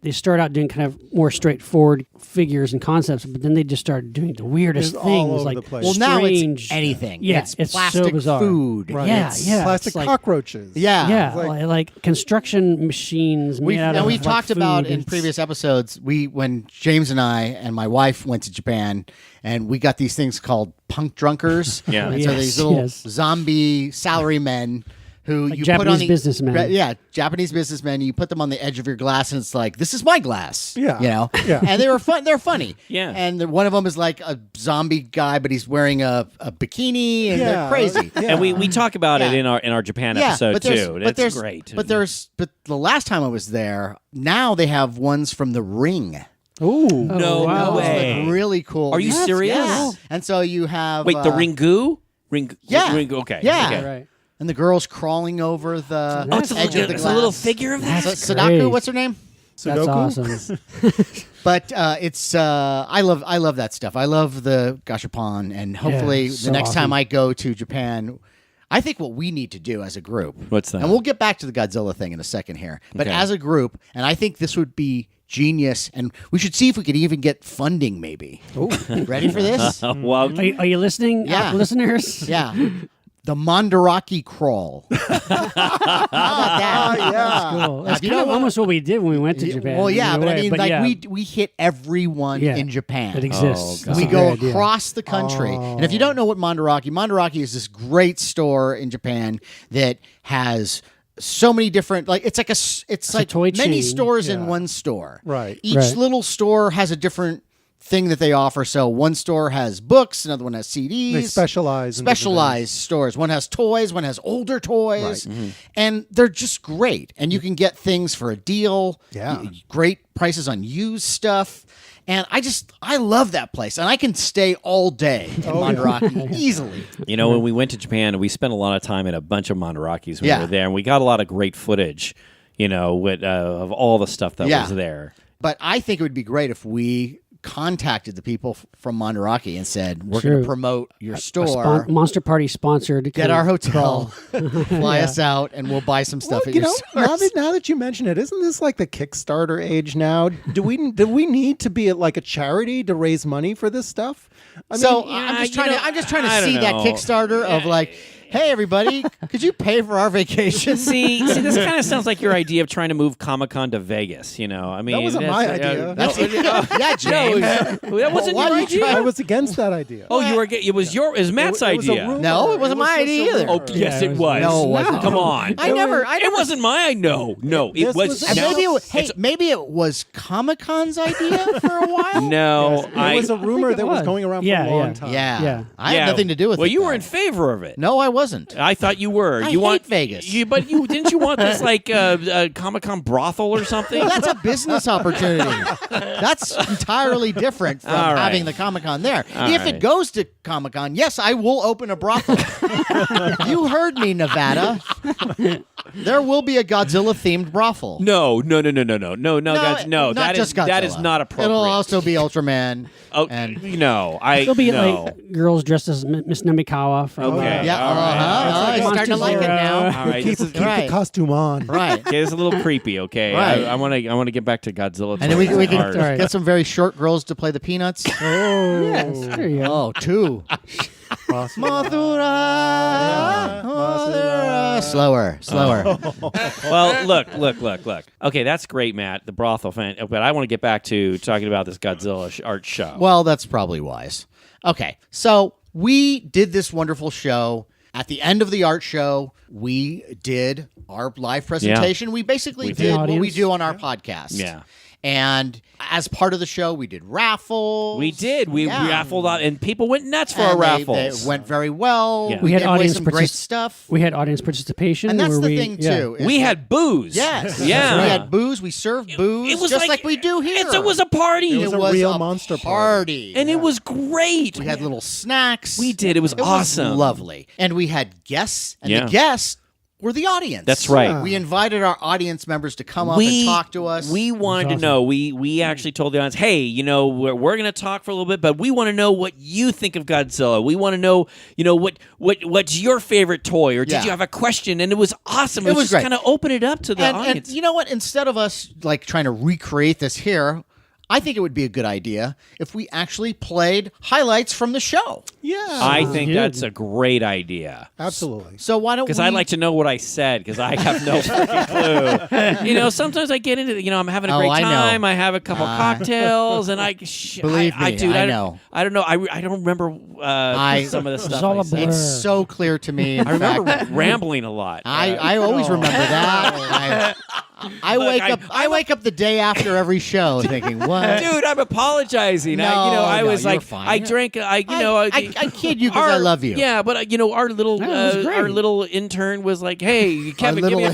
they start out doing kind of more straightforward figures and concepts, but then they just started doing the weirdest It's all things, over like the place. Well, now strange, it's anything. Yeah, it's so plastic bizarre. food. Right. Yeah, It's- yeah. Plastic it's like- cockroaches. Yeah. Yeah, like- like construction machines made out of we've like, talked about food. in previous episodes. When James and I and my wife went to Japan, and we got these things called punk drunkers. Yeah. and so Yes, these little yes. zombie salarymen who Like you put on Japanese the businessmen. Yeah, Japanese businessmen. You put them on the edge of your glass, and it's like, this is my glass. Yeah. you know. Yeah. And they were fun. They're funny. Yeah. And one of them is like a zombie guy, but he's wearing a bikini, and they're Yeah. crazy. Yeah. And we talk about it Yeah. in our Japan episode but there's- too. but That's there's great. But the last time I was there, now they have ones from The Ring. Ooh. no wow. way. Really cool. Are you Yes, serious? yeah. And so you have Wait, the Ringu? Yeah. Ringu. Okay. Yeah. Okay. right. and the girl's crawling over the Oh, it's a edge of the It's glass. a little figure of that. So, That's Sadako, great. what's her name? That's Sudoku? awesome. But it's I love that stuff. I love the gashapon, and hopefully Yeah, the so next time awesome. I go to Japan, I think what we need to do as a group. What's that? And we'll get back to the Godzilla thing in a second here. But Okay. as a group, and I think this would be genius, and we should see if we could even get funding. Maybe. Ready for this? Well, Are you listening, Yeah. listeners? Yeah. The Mandarake crawl. How about that? Yeah. Cool. That's you kind know of what? almost what we did when we went to Japan. Well, yeah, in a but I way, mean, like yeah, we hit everyone Yeah. in Japan. it exists. Oh, That's We a go great idea. across the country. And if you don't know what Mandarake is this great store in Japan that has so many different, like it's like it's like toy many chain. stores in Yeah. one store. Right. Each Right. little store has a different thing that they offer. So one store has books, another one has CDs. They specialize in different Specialized stores. One has toys, one has older toys, and they're just great. And you can get things for a deal. Yeah. Great prices on used stuff. And I love that place, and I can stay all day in Mandarake easily. you know, when we went to Japan, we spent a lot of time in a bunch of Mandarakis when Yeah. we were there, and we got a lot of great footage, you know, of all the stuff that Yeah. was there. But I think it would be great if we contacted the people from Mandarake and said, we're Sure. going to promote your store, Monster Party sponsored. get kind our of hotel, crawl. fly us out, and we'll buy some stuff Well, at you your know, store. now that you mention it, isn't this like the Kickstarter age now? Do we need to be at like a charity to raise money for this stuff? I So mean, I'm just you trying know, to I'm just trying I to don't see that know. Kickstarter of like, hey everybody, could you pay for our vacation? See, this kind of sounds like your idea of trying to move Comic-Con to Vegas. You know, I mean, wasn't my idea. Yeah, James. that wasn't Why your do you idea. try- I was against that idea. Oh, you were. It was Matt's It was a idea. rumor. No, it wasn't my was just idea a either. rumor. Oh, yes, it was. No, it wasn't. Come on. I never. It wasn't my. No, it This was. was- And no, maybe it was, hey, it's- maybe it was Comic Con's idea for a while. no, It was a rumor it that was was. going around for Yeah, a long yeah. time. Yeah, Yeah. I had nothing to do with it. Well, you were though. in favor of it. No, I wasn't. I thought you were. I you hate want Vegas. but you didn't you want this like Comic-Con brothel or something? Well, that's a business opportunity. That's entirely different from All right. having the Comic Con there. All If right. it goes to Comic Con, yes, I will open a brothel. You heard me, Nevada. There will be a Godzilla themed brothel. No, guys, no. not That just is that is Godzilla. not appropriate. It'll also be Ultraman. Oh, and no, I There'll be no. like girls dressed as Miss Namikawa from. Okay. yeah, all right. I'm starting to like it now. All right, Keep, this is keep right. the costume on. Right. okay. It's a little creepy. Okay, Right. I want to get back to Godzilla. And then we toys can art. Right. get some very short girls to play the Peanuts. Oh. Yes, there you go. Oh, two. Mathura. Mathura. Slower. Well, look. Okay, that's great, Matt, the brothel fan. But I want to get back to talking about this Godzilla art show. Well, that's probably wise. Okay, so we did this wonderful show. At the end of the art show, we did our live presentation. We basically did what we do on our podcast. Yeah. And as part of the show, we did raffles. We did. We raffled out, and people went nuts for our raffles. They went very well. Yeah. We had audience some great stuff. We had audience participation. And that's where the thing, too. is We that- had booze. Yes. Yeah. We had booze. We served booze. It was just like we do here. It was a party. It was a real monster party. And it was great. We had little snacks. We did. It was awesome. Lovely. And we had guests, and Yeah. the guests were the audience. That's right. We invited our audience members to come up and talk to us. We wanted to know. We actually told the audience, hey, we're going to talk for a little bit, but we want to know what you think of Godzilla. We want to know, what's your favorite toy, or did you have a question? And it was awesome. It was just great. kind of open it up to the audience. And you know what? Instead of us trying to recreate this here, I think it would be a good idea if we actually played highlights from the show. Yeah. I think that's a great idea. Absolutely. So why don't we? Because I'd like to know what I said, because I have no freaking clue. Sometimes I get into I'm having a great I know. time. I have a couple cocktails, and Believe me, dude, I know. I don't know. I don't remember some of the stuff. all I a said. blur. It's so clear to me. In I remember fact, rambling a lot. I always remember that. I wake up the day after every show thinking, what? Dude, I'm apologizing. No, I was you're like, fine. I drank. I kid you because I love you. Yeah, but our little it was great. our little intern was like, hey, Kevin, give little me a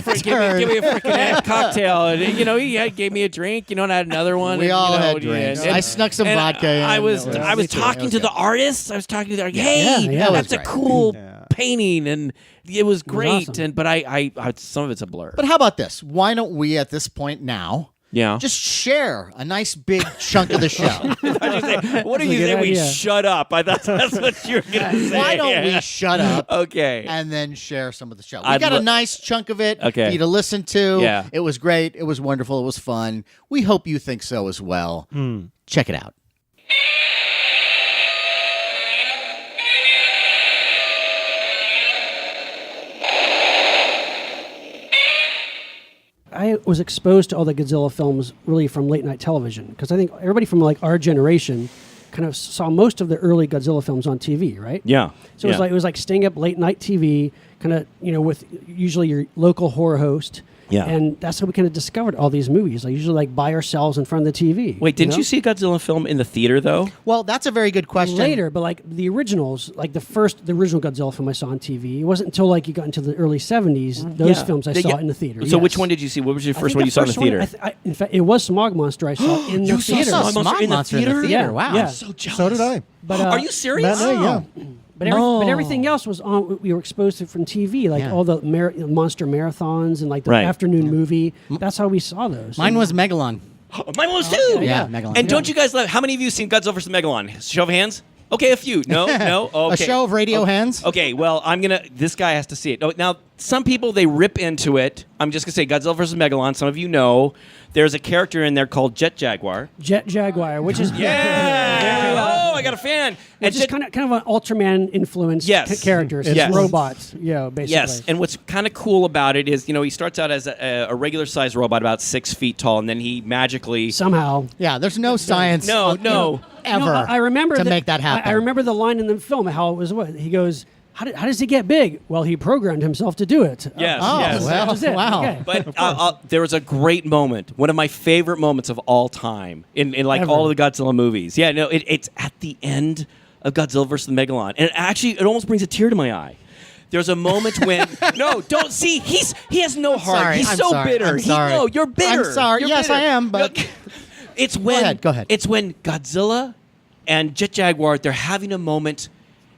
freaking cocktail, and he gave me a drink, and I had another one. We and, all and, had drinks. and- I snuck some and vodka in. I was Me too. talking It was to the good. artists. I was talking to them, like, hey, Yeah, that's a great. cool painting, and it was great. awesome. But I some of it's a blur. But how about this? Why don't we at this point now yeah. just share a nice big chunk of the show? What do That's a you good say? We idea. shut up. I thought that's what you were gonna say. Why don't we shut up Okay. and then share some of the show? We I'd got a lo- nice chunk of it Okay. for you to listen to. Yeah. It was great. It was wonderful. It was fun. We hope you think so as well. Check it out. I was exposed to all the Godzilla films really from late night television, because I think everybody from our generation kind of saw most of the early Godzilla films on TV, right? Yeah. So it was like staying up late night TV, kind of with usually your local horror host. Yeah. And that's how we kind of discovered all these movies. I usually by ourselves in front of the TV. Wait, didn't you see a Godzilla film in the theater though? Well, that's a very good question. Later, but the originals, the original Godzilla film I saw on TV, it wasn't until you got into the early 70s, those films I saw in the theater. So yes. which one did you see? What was your I first think one you saw in the first one, theater? in fact, it was Smog Monster I saw in the theater. saw Smog Monster in the theater? Yeah, Wow. yeah. So jealous. So did I. But, Are you serious? Matinee, yeah. But everything else was on. We were exposed to from TV, all the monster marathons and the Right. afternoon movie. That's how we saw those. Mine was Megalon. Mine was too. Yeah, Megalon. And don't you guys love? How many of you have seen Godzilla vs. Megalon? Show of hands. Okay, a few. No, no. Okay. A show of radio hands. Okay, well, this guy has to see it. Oh, now, some people, they rip into it. I'm just going to say Godzilla vs. Megalon. Some of you know. There's a character in there called Jet Jaguar. Jet Jaguar, which is Oh, I got a fan. which is kind of an Ultraman influenced Yes. characters. It's Yes. robots. Yeah, basically. Yes, and what's kind of cool about it is, he starts out as a regular sized robot, about 6 feet tall, and then he magically. Somehow. Yeah, there's no science. No. Ever. No, I remember to make that happen. I remember the line in the film how it was. What he goes. How does he get big? Well, he programmed himself to do it. Yes, Oh, yes. well, That was it. wow. Okay. But there was a great moment, one of my favorite moments of all time in Ever. all of the Godzilla movies. Yeah, no, it's at the end of Godzilla vs. Megalon, and it almost brings a tear to my eye. There's a moment when no, don't see. He has no heart. sorry, He's I'm so sorry, bitter. I'm sorry. No, you're bitter. I'm sorry. You're Yes, bitter. I am, but- No, it's when Go ahead. It's when Godzilla and Jet Jaguar, they're having a moment.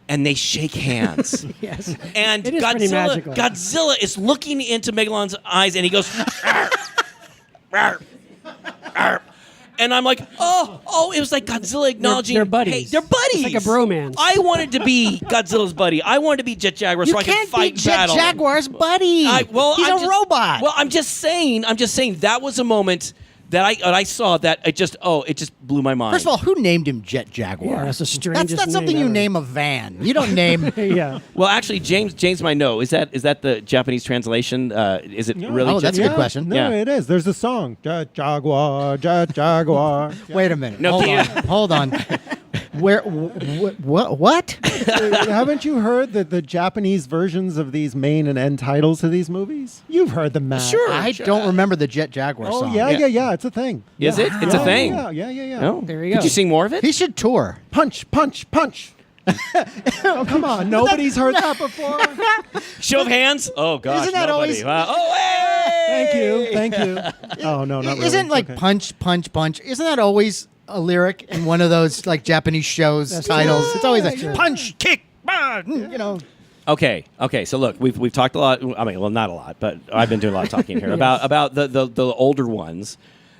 And they shake hands. Yes. And It is pretty magical. Godzilla is looking into Megalon's eyes, and he goes, "Arr, arr, arr." And I'm like, oh, it was like Godzilla acknowledging They're buddies. Hey, they're buddies. It's like a bromance. I wanted to be Godzilla's buddy. I wanted to be Jet Jaguar so I could fight be Jet battle. Jaguar's buddy. He's I'm a robot. Well, I'm just saying that was a moment that I saw that it just blew my mind. First of all, who named him Jet Jaguar? Yeah, that's the strangest That's something name you ever. name a van. You don't name. Yeah. well, actually, James might know. Is that the Japanese translation? Is it really? Oh, that's a good question. No, Yeah. it is. There's a song. Jet Jaguar, Jet Jaguar. Wait a minute. No, Hold on. Where? What? Haven't you heard the Japanese versions of these main and end titles to these movies? You've heard them, Matt. Sure. I don't remember the Jet Jaguar Oh song. yeah. It's a thing. Is Yeah. it? It's a thing. Yeah. No. There you go. Could you sing more of it? He should tour. Punch, punch, punch. Oh, come on. Nobody's heard that before. Show of hands. Oh gosh. Isn't that nobody. always- Wow. Oh, hey! Thank you. Oh, no, not really. Isn't like Okay. punch, punch, punch? Isn't that always a lyric in one of those like Japanese shows titles? true. It's always like Sure. punch, kick, you know. Okay. So look, we've talked a lot. I mean, well, not a lot, but I've been doing a lot of talking here about the older ones,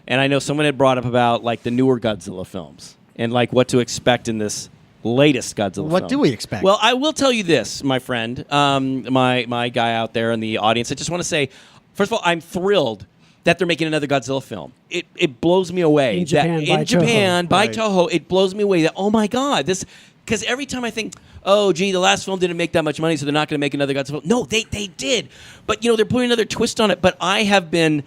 and I know someone had brought up about like the newer Godzilla films and like what to expect in this latest Godzilla What film. do we expect? Well, I will tell you this, my friend, my guy out there in the audience. I just want to say, first of all, I'm thrilled that they're making another Godzilla film. It blows me away. In Japan, that by in Japan Toho. by Right. Toho, it blows me away that, oh my God, this, because every time I think, oh gee, the last film didn't make that much money, so they're not going to make another Godzilla film. No, they did. But they're putting another twist on it. But I have been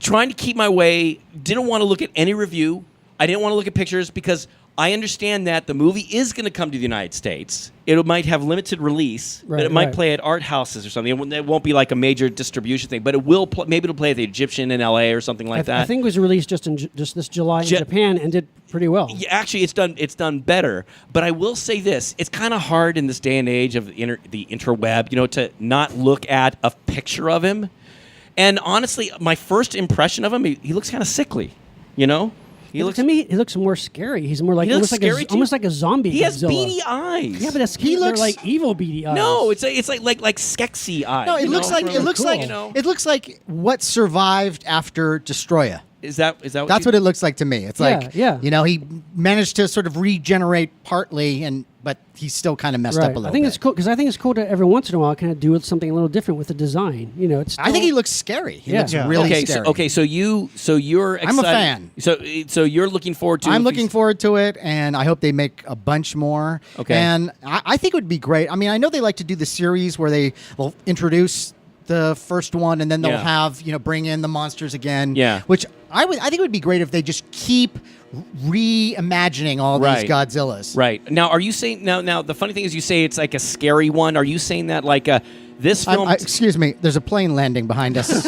trying to keep my way, didn't want to look at any review. I didn't want to look at pictures because I understand that the movie is going to come to the United States. It might have limited release, but it might play at art houses or something. It won't be like a major distribution thing, but it will. Maybe it'll play at the Egyptian in L.A. or something like that. I think it was released just this July in Japan and did pretty well. Yeah, actually, it's done better. But I will say this: it's kind of hard in this day and age of the interweb, to not look at a picture of him. And honestly, my first impression of him, he looks kind of sickly. He looks to me, he looks more scary. He's more like He looks almost scary like too? almost like a zombie. He has Godzilla. beady eyes. Yeah, but they're looks- like evil beady eyes. No, it's like Skeksis eyes. No, it you looks know? like really it looks cool. like You know? it looks like what survived after Destroya. Is that what That's what it looks like to me. It's like Yeah. he managed to sort of regenerate partly, but he's still kind of messed Right. up a little I think bit. it's cool because I think it's cool to every once in a while kind of do something a little different with the design. It's. I think he looks scary. He Yeah. looks Yeah. really okay, scary. so you're excited. I'm a fan. So you're looking forward to I'm looking forward to it, and I hope they make a bunch more. Okay. And I think it would be great. I mean, I know they like to do the series where they will introduce the first one, and then they'll Yeah. have bring in the monsters again. Yeah. Which I think it would be great if they just keep reimagining all Right. these Godzillas. Right. Now, are you saying now the funny thing is you say it's like a scary one. Are you saying that like this film Excuse me. There's a plane landing behind us.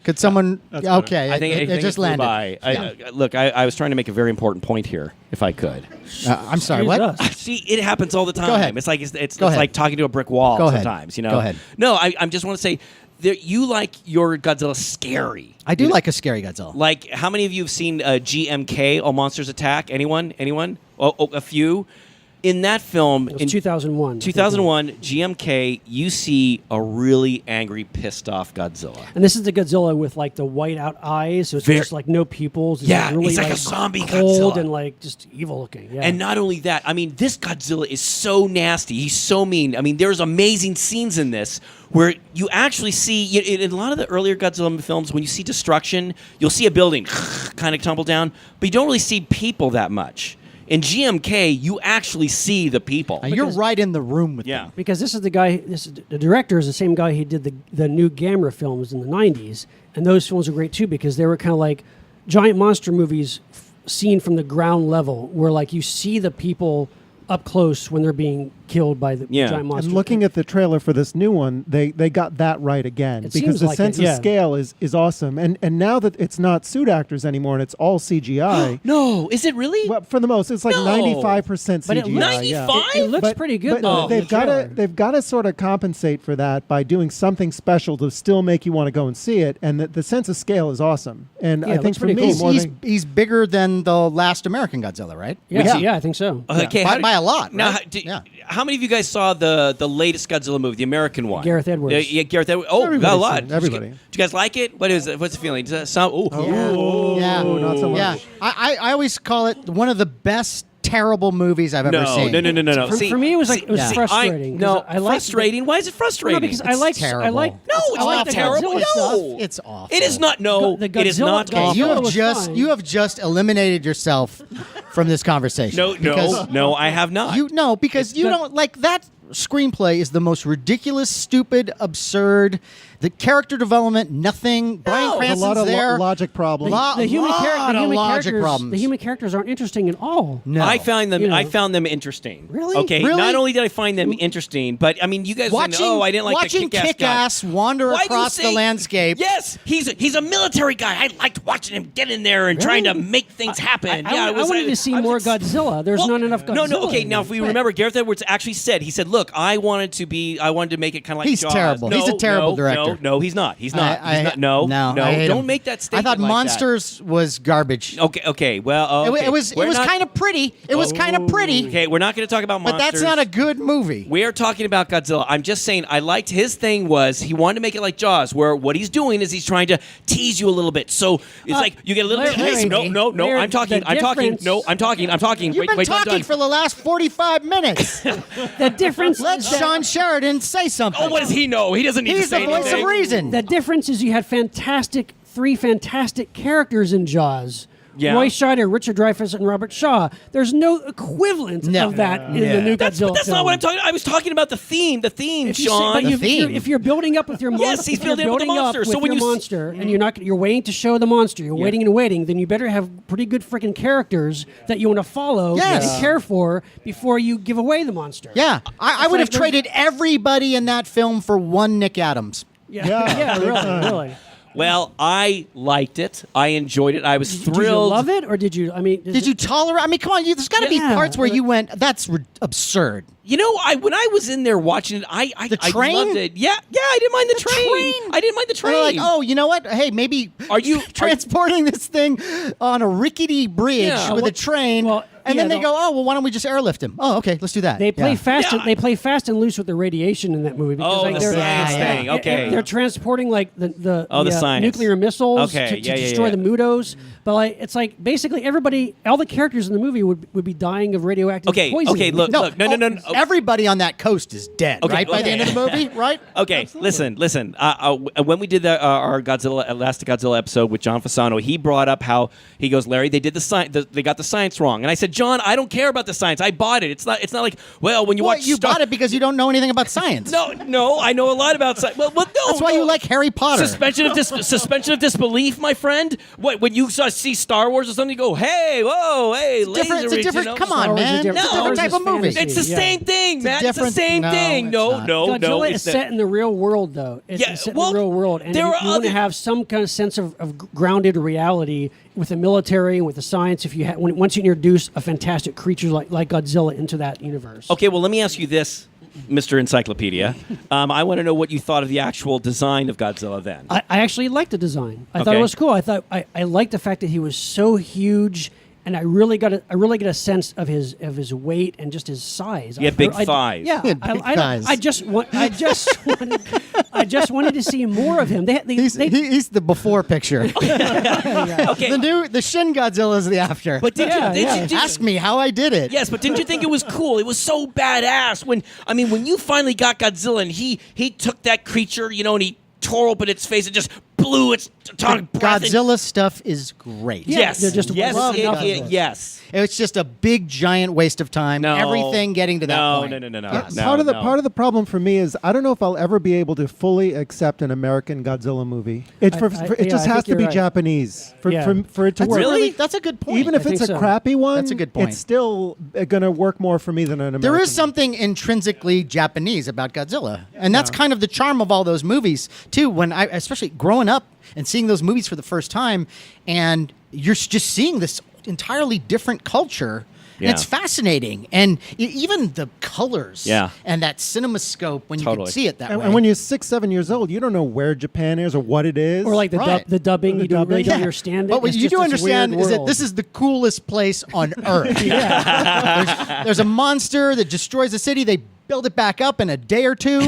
Could someone? Okay, I think it just flew landed. by. Look, I was trying to make a very important point here, if I could. I'm sorry. What? Jesus. See, it happens all the time. Go ahead. It's like it's Go ahead. like talking to a brick wall Go ahead. sometimes. Go ahead. No, I just want to say that you like your Godzilla scary. I do like a scary Godzilla. Like, how many of you have seen GMK, All Monsters Attack? Anyone? Oh, a few. In that film, It was in 2001. 2001, GMK, you see a really angry, pissed off Godzilla. And this is the Godzilla with like the white out eyes, so it's just like no pupils. It's Yeah, really it's like a zombie cold Godzilla. and like just evil looking. Yeah. And not only that, I mean, this Godzilla is so nasty. He's so mean. I mean, there's amazing scenes in this where you actually see, in a lot of the earlier Godzilla films, when you see destruction, you'll see a building kind of tumble down, but you don't really see people that much. In GMK, you actually see the people. You're right in the room with them. because this is the guy. The director is the same guy who did the new Gamera films in the '90s, and those films are great too because they were kind of like giant monster movies seen from the ground level, where like you see the people up close when they're being killed by the giant monster. And looking at the trailer for this new one, they got that right again It because seems the like sense it, yeah. of scale is awesome. And now that it's not suit actors anymore and it's all CGI. No, is it really? Well, for the most, it's like No. 95% CGI. But it looks- 95? It looks But- pretty good but though. they've got to sort of compensate for that by doing something special to still make you want to go and see it. And the sense of scale is awesome. And Yeah, I it think looks for pretty me, cool. more He's, than he's bigger than the last American Godzilla, right? Yeah, I think so. Okay, By a lot, Now, right? how many of you guys saw the latest Godzilla movie, the American one? Gareth Edwards. Yeah, Gareth Edwards. Oh, Everybody's got a lot. seen it, everybody. Do you guys like it? What is it? What's the feeling? Yeah. not so much. Yeah, I always call it one of the best terrible movies I've ever No, seen. no. For me, it was like it was frustrating. 'cause I liked frustrating. Why is it frustrating? No, because It's I like terrible. I like No, it's I like not the terrible. Godzilla No. stuff. It's awful. it is not. No, The it is Godzilla- not. Godzilla awful. You have was just eliminated yourself from this conversation. No, Because I have not. because you don't like that. screenplay is the most ridiculous, stupid, absurd. The character development, nothing. Bryan There's Cranston's a lot of there. logic problems. The human logic characters, problems. the human characters aren't interesting at all. No. I found them. You know. I found them interesting. Really? Okay. Really? Not only did I find them interesting, but I mean, you guys were saying, "Oh, I didn't like the watching Kick-Ass guy." wander Why do you across the say- landscape. Yes, he's a military guy. I liked watching him get in there and trying to make things happen. I wanted to see more Godzilla. There's not enough Godzilla. No. Okay, in now it. if we remember, Gareth Edwards actually said, he said, "Look, I wanted to make it kind of like He's Jaws." terrible. No, He's a terrible director. No, he's not. He's not. I- He's not. No, I hate don't him. make that I statement. thought like Monsters was garbage. that. Okay. Well, okay. It was kind of pretty. It was kind of pretty. Okay, we're not going to talk about But monsters. that's not a good movie. We are talking about Godzilla. I'm just saying I liked his thing was he wanted to make it like Jaws, where what he's doing is he's trying to tease you a little bit. So it's like you get a little bit. Larry, No. Larry, I'm talking. the I'm talking. difference- No, I'm talking. You've been I'm talking done. for the last 45 minutes. The difference. Let is that- Shawn Sheridan say something. Oh, what does he know? He doesn't need He's to say the voice anything. of reason. The difference is you had three fantastic characters in Jaws. Yeah. Roy Scheider, Richard Dreyfuss, and Robert Shaw. There's no equivalent of that in the new Godzilla But that's film. not what I'm talking. I was talking about the theme. The theme, If you say- Sean. but The theme. if you're building up with your monster, Yes, he's building up with the monster. So when your you monster, and you're waiting to show the monster, you're waiting and waiting, then you better have pretty good freaking characters that you want to follow Yes. and care for before you give away the monster. Yeah, I would have like traded everybody in that film for one Nick Adams. Yeah, really. Well, I liked it. I enjoyed it. I was thrilled. Did you love it, or did you? I mean, Did you tolerate? I mean, come on, there's got to be Yeah. parts where you went, that's absurd. You know, when I was in there watching it, I train? loved it. Yeah, I didn't mind the train. train? I didn't mind the And train. they're like, oh, you know what? Hey, maybe Are you- transporting this thing on a rickety bridge Yeah, with well- a train? well, and yeah, then they the- go, oh, well, why don't we just airlift him? Oh, okay, let's do that. They play Yeah. fast. Yeah. They play fast and loose with the radiation in that movie because Oh, like the they're science thing. Okay. they're transporting like the science. nuclear missiles Okay, to yeah, destroy yeah. the Mutos. But like it's like basically everybody, all the characters in the movie would be dying of radioactive poisoning. okay, look, No, no. Everybody on that coast is dead, Okay, right? By the okay. end of the movie, right? Okay, listen. When we did our Godzilla last Godzilla episode with John Fasano, he brought up how he goes, Larry, they did the science. They got the science wrong, and I said, John, I don't care about the science. I bought it. It's not like well, when you Well, watch you bought it because you don't know anything about science. No, I know a lot about science. Well, no. That's why you like Harry Potter. Suspension of disbelief, my friend. What when you see Star Wars or something, you go, hey, whoa, hey, Different, it's a different. Come Star on, Wars is man. different. It's a Star different Wars type is of movie. fantasy. It's the Yeah. same thing, It's a Matt. It's the different- same no, thing. it's No, not. no. Godzilla is it's set in the real world, though. It's Yeah, set well, in the real world, and there you are want to other- have some kind of sense of grounded reality with the military and with the science. If you once you introduce a fantastic creature like Godzilla into that universe. Okay, well, let me ask you this, Mr. Encyclopedia. I want to know what you thought of the actual design of Godzilla then. I actually liked the design. I thought Okay. it was cool. I liked the fact that he was so huge, and I really get a sense of his weight and just his size. He had big thighs. Yeah, He had big thighs. I just wanted to see more of him. He's the before picture. Okay, The Shin Godzilla is the after. but did you Ask me how I did it. Yes, but didn't you think it was cool? It was so badass when you finally got Godzilla and he took that creature, and he tore open its face and just blew its tongue. Godzilla stuff is great. Yes, they're just yes, love enough of it. yes. It's just a big giant waste of time. No. Everything getting to that point. No. Yes. No, part of no. the problem for me is I don't know if I'll ever be able to fully accept an American Godzilla movie. It just I has think to you're be right. Japanese for Yeah. it to work. Really? That's a good point. Even if I it's think a so. crappy one, That's a good point. It's still going to work more for me than an American. There is something intrinsically Japanese about Godzilla, and that's kind of the charm of all those movies too. Especially growing up and seeing those movies for the first time, and you're just seeing this entirely different culture. And Yeah. it's fascinating, and even the colors, Yeah. and that CinemaScope when you Totally. can see it that way. And when you're 6, 7 years old, you don't know where Japan is or what it is. Or like Right. the dubbing, you don't really dubbing. don't understand it. But what It's you just do this understand weird is that world. this is the coolest place on Earth. There's a monster that destroys the city. They build it back up in a day or two.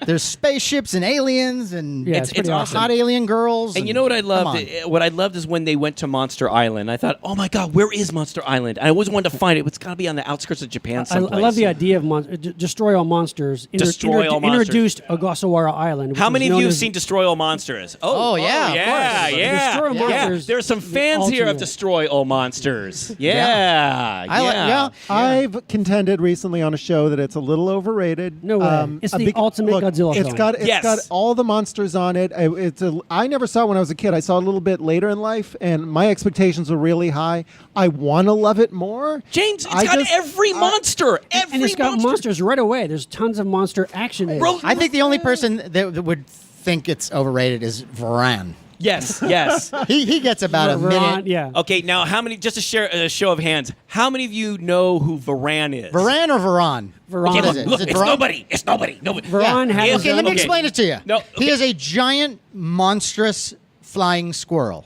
There's spaceships and aliens and Yeah, it's pretty awesome. hot alien girls. And you know what I come loved? on. What I loved is when they went to Monster Island. I thought, oh my God, where is Monster Island? I always wanted to find it. It's got to be on the outskirts of Japan I someplace. love the idea of destroy all monsters. Destroy all monsters. Introduced Ogasawara Island. which How was many of known you have as- seen Destroy All Monsters? Oh, yeah, of yeah, course. yeah. Destroy All yeah. Monsters, There's some the fans here of alternate. Destroy All Monsters. Yeah, I like- yeah. I've contended recently on a show that it's a little overrated. No way. It's the ultimate Godzilla It's film. got Yes. got all the monsters on it. I never saw it when I was a kid. I saw it a little bit later in life, and my expectations were really high. I want to love it more. James, it's got every monster. And it's got monsters right away. There's tons of monster action in it. I think the only person that would think it's overrated is Varan. Yes, yes. He gets about a minute. Yeah. Okay, now how many? Just a show of hands. How many of you know who Varan is? Varan or Varan? Varan. What is it? Look, Is it it's Varan? nobody. It's nobody. Nobody. Varan has Okay, let me Okay. explain it to you. No, He okay. is a giant, monstrous flying squirrel.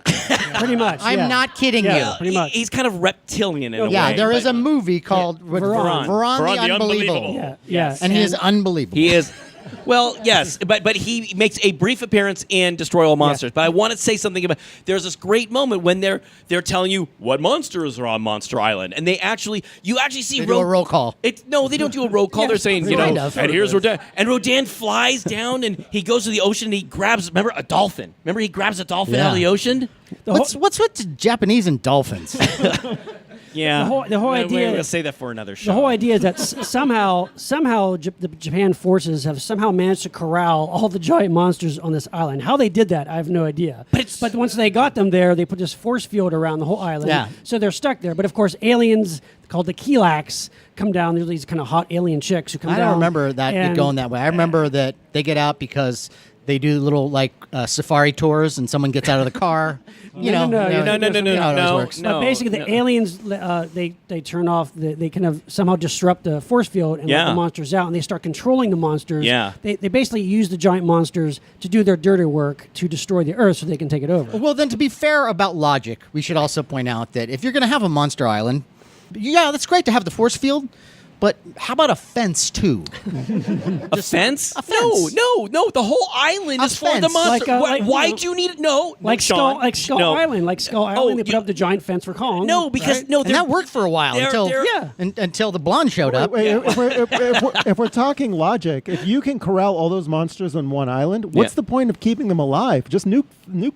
pretty much. I'm yeah. not kidding Yeah. you. Pretty much. He's kind of reptilian in a way. Yeah, there is but a movie called Varan. Varan the Unbelievable. Yeah. Yeah. And he is unbelievable. He is. Well, yes, but he makes a brief appearance in Destroy All Monsters. But I want to say something about. There's this great moment when they're telling you what monsters are on Monster Island, and you actually see They do a roll call. No, they don't do a roll call. They're saying, kind of. and here's Rodan, and Rodan flies down and he goes to the ocean and he grabs. Remember a dolphin? Remember he grabs a dolphin out of the ocean. What's with Japanese and dolphins? Yeah, The whole idea- We'll say that for another show. The whole idea is that somehow the Japan forces have somehow managed to corral all the giant monsters on this island. How they did that, I have no idea. But once they got them there, they put this force field around the whole island. Yeah. So they're stuck there. But of course, aliens called the Kilaaks come down. There's these kind of hot alien chicks who come I down. don't remember that and- going that way. I remember that they get out because they do little safari tours, and someone gets out of the car. No, no, you know how it always works. But basically, the aliens they turn off. They kind of somehow disrupt the force field and let the monsters out, and they start controlling the monsters. Yeah. They basically use the giant monsters to do their dirty work to destroy the Earth, so they can take it over. Well, then, to be fair about logic, we should also point out that if you're going to have a monster island, yeah, that's great to have the force field. But how about a fence too? A fence? A fence. No. The whole island A is for the fence. monster. Like, Why'd you need it? No, Like Sean. Skull No. Island, they put you- up the giant fence for Kong. No, because right? And that worked for a while until Yeah. until the blonde showed up. If we're talking logic, if you can corral all those monsters on one island, what's Yeah. the point of keeping them alive? Just nuke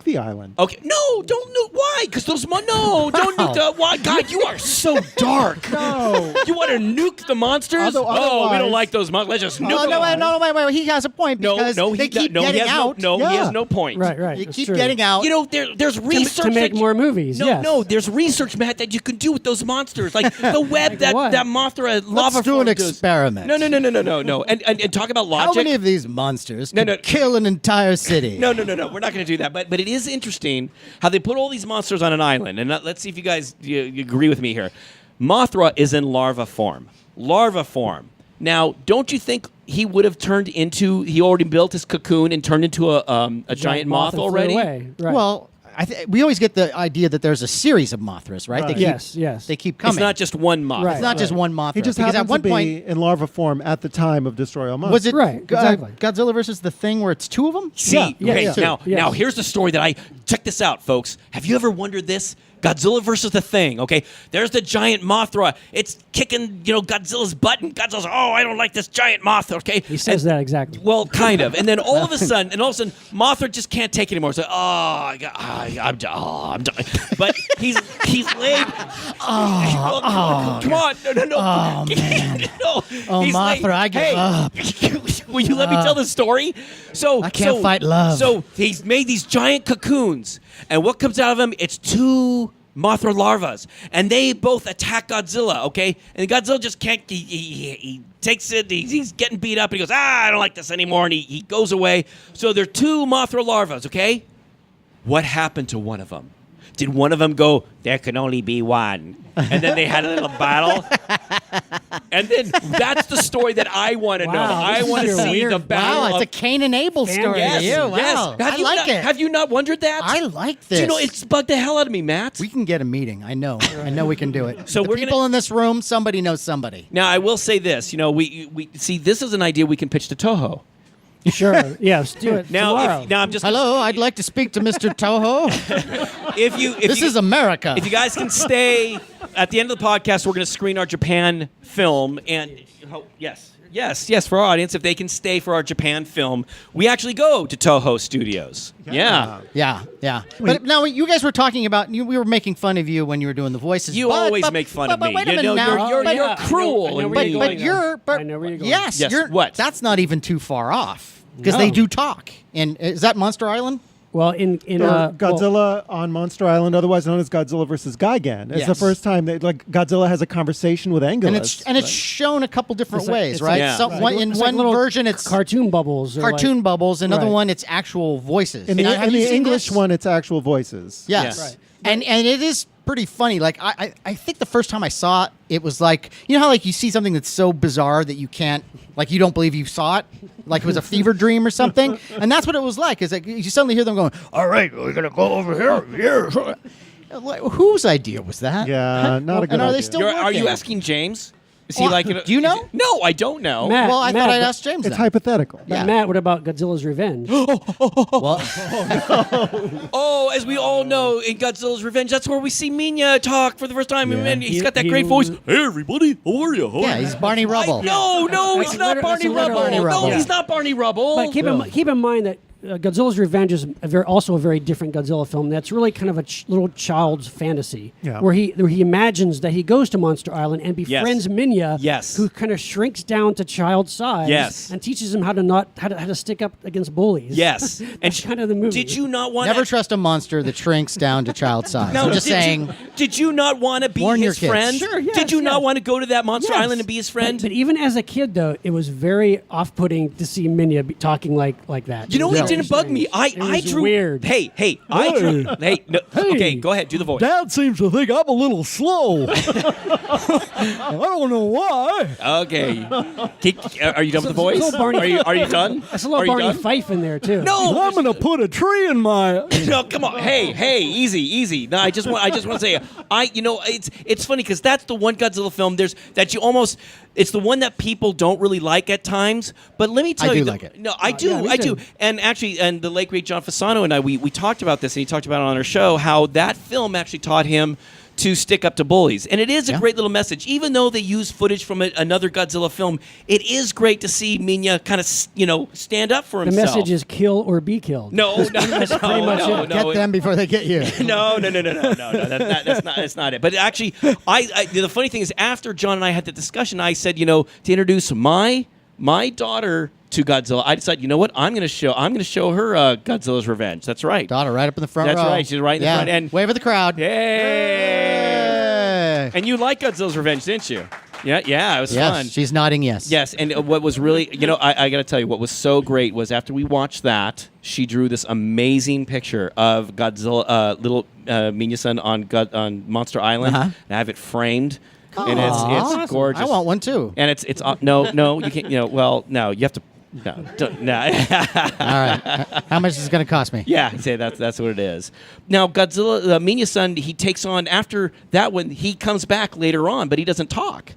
the island. Okay, no, don't nuke. Why? Because those no, don't nuke the. Why? God, you are so dark. No. You want to nuke the monsters? Although We don't otherwise- like those monsters. Let's just nuke No, them. wait. He has a point because they keep he getting has out. No, he Yeah. has no point. Right. They that's keep true. getting out. You know, there's research to make that more movies. No, yes. no, there's research, Matt, that you can do with those monsters, like the web that what? Mothra lava. Let's do an form does. experiment. No. And talk about logic. How many of these monsters No, could no. kill an entire city? No. We're not going to do that. But it is interesting how they put all these monsters on an island. And let's see if you guys you agree with me here. Mothra is in larva form. Now, don't you think he would have turned into? He already built his cocoon and turned into a giant moth and flew already. away. Right. Well, we always get the idea that there's a series of Mothras, right? Right. Yes. They keep coming. It's not just one moth. Right. It's not just one Mothra. He just because happens at one to be point, in larva form at the time of Destroy All Monsters. was it Right, exactly. Godzilla versus the Thing where it's two of them? See, Yeah, okay, yeah. now Yes. here's the story that check this out, folks. Have you ever wondered this? Godzilla versus the Thing, okay? There's the giant Mothra. It's kicking, Godzilla's butt, and Godzilla's, I don't like this giant Mothra, okay? He says that exactly. Well, kind of. And then all of a sudden, Mothra just can't take it anymore. So, I'm done. But he's laid. Come on. No. Oh, man. No. Oh, He's Mothra, laid. I give Hey, up. Will you let me tell the story? So I can't fight love. So he's made these giant cocoons, and what comes out of them? It's two Mothra larvas, and they both attack Godzilla. Okay, and Godzilla just can't. He takes it. He's getting beat up, and he goes, I don't like this anymore, and he goes away. So there are two Mothra larvas. Okay, what happened to one of them? Did one of them go, there can only be one? And then they had a little battle? And then that's the story that I want to know. Wow, I this want to is see weird. the battle Wow, of... it's a Cain and Abel story Yes, to you. Wow. yes. I like it. Have you not wondered that? I like this. Do you know, it's bugged the hell out of me, Matt. We can get a meeting. I know. I know we can do it. So the we're people in this room, somebody knows somebody. Now, I will say this. We see, this is an idea we can pitch to Toho. Sure. Yes. Do it tomorrow. Now I'm just... Hello, I'd like to speak to Mr. Toho. This is America. If you guys can stay at the end of the podcast, we're going to screen our Japan film. And yes. Yes, for our audience, if they can stay for our Japan film, we actually go to Toho Studios. Yeah. Yeah. But now you guys were talking about, we were making fun of you when you were doing the voices. You always make fun of me. Wait a You minute know, now. you're cruel. I know and where mean. you're going now. I know where you're going. Yes, Yes, you're, what? That's not even too far off because No. they do talk. And is that Monster Island? Well, in Godzilla on Monster Island, otherwise known as Godzilla versus Gigan. It's the Yes. first time that Godzilla has a conversation with Anguillus. And it's shown a couple different It's like- ways, it's right? like- So Yeah. one, in It's like one little version, it's cartoon bubbles. Or cartoon bubbles. Another Right. one, it's actual voices. in Now, the, have in you the seen English this? one, it's actual voices. Yes. Right. And it is pretty funny. Like I think the first time I saw it, it was like, you know how like you see something that's so bizarre that you can't, like you don't believe you saw it, like it was a fever dream or something. And that's what it was like. Is like you suddenly hear them going, "All right, we're gonna go over here." Like, whose idea was that? Yeah, not a good And are they idea. still Are you working? asking James? Is he Well, like? do you know? No, I don't know. Matt, Well, I thought I'd but- ask James. It's then. hypothetical. Yeah. Matt, what about Godzilla's Revenge? Well, Oh, as we all know, in Godzilla's Revenge, that's where we see Minya talk for the first time, Yeah. and he's He- got that he- great voice. Hey, everybody, how are you? yeah, he's Barney Rubble. No, he's That's not literally- Barney that's literally Rubble. Barney No, Rubble. he's not Barney Rubble. But keep in mind that Godzilla's Revenge is also a very different Godzilla film. That's really kind of a little child's fantasy, Yeah. where he imagines that he goes to Monster Island and befriends Minya, Yes. who kind of shrinks down to child size, Yes. and teaches him how to stick up against bullies. Yes. That's kind of the movie. Did you not want Never trust a monster that shrinks down to child size. No, I'm just did saying. Did you not want to be Warn your his kids. friend? Sure, yes, Did you not yes. want to go to that Monster Yes. Island and be his friend? But even as a kid, though, it was very off-putting to see Minya talking like that. You know, It it was didn't bug me. strange. It I was drew weird. Hey, I drew. Hey, no, okay, go ahead, do the voice. Dad seems to think I'm a little slow. I don't know why. Okay, are you done with the voice? little Barney- Are you done? That's a Are little you Barney done? Fife in there too. No, I'm gonna put a tree in my. No, come on. Hey, easy. No, I just want to say, it's funny because that's the one Godzilla film it's the one that people don't really like at times. But let me tell you, do like it. No, I do, yeah, me I do. too. And actually, and the late great John Fasano and I, we talked about this, and he talked about it on our show how that film actually taught him to stick up to bullies. And it is a great little message. Even though they use footage from another Godzilla film, it is great to see Minya kind of, stand up for The himself. message is kill or be killed. No, pretty much it. Get them before they get you. No. That's not it. But actually, the funny thing is, after John and I had the discussion, I said, to introduce my daughter to Godzilla, I decided, you know what? I'm going to show her Godzilla's Revenge. That's right. Daughter right up in the front That's row. right. She's right in the front. And wave at the crowd. Yay! And you liked Godzilla's Revenge, didn't you? Yeah, it was Yes, fun. she's nodding yes. Yes, and what was really, I got to tell you, what was so great was after we watched that, she drew this amazing picture of Godzilla, little Minya-san on Monster Island, and I have it framed, and it's gorgeous. I want one too. And it's no, you can't. No, you have to. No. All right. How much is it going to cost me? Yeah, say that's what it is. Now Godzilla, Minya-san, he takes on after that one. He comes back later on, but he doesn't talk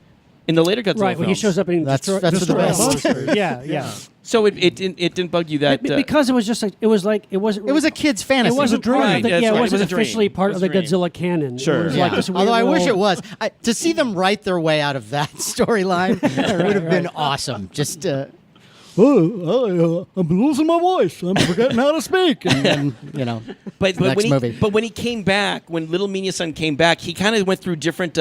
in the later Godzilla Right, when he films. shows up and That's for the destroys best. monsters. Yeah. So it didn't bug you that Because it was just like it wasn't. It was a kid's fantasy. It wasn't part Right, of the, that's yeah, right. it It wasn't was a dream. officially part It of was the a dream. Godzilla canon. Sure. It was Yeah. like this weird Although I wish little- it was. To see them write their way out of that storyline would have been awesome. Just Oh, I'm losing my voice. I'm forgetting how to speak. and But next when movie. when he came back, when little Minya-san came back, he kind of went through different.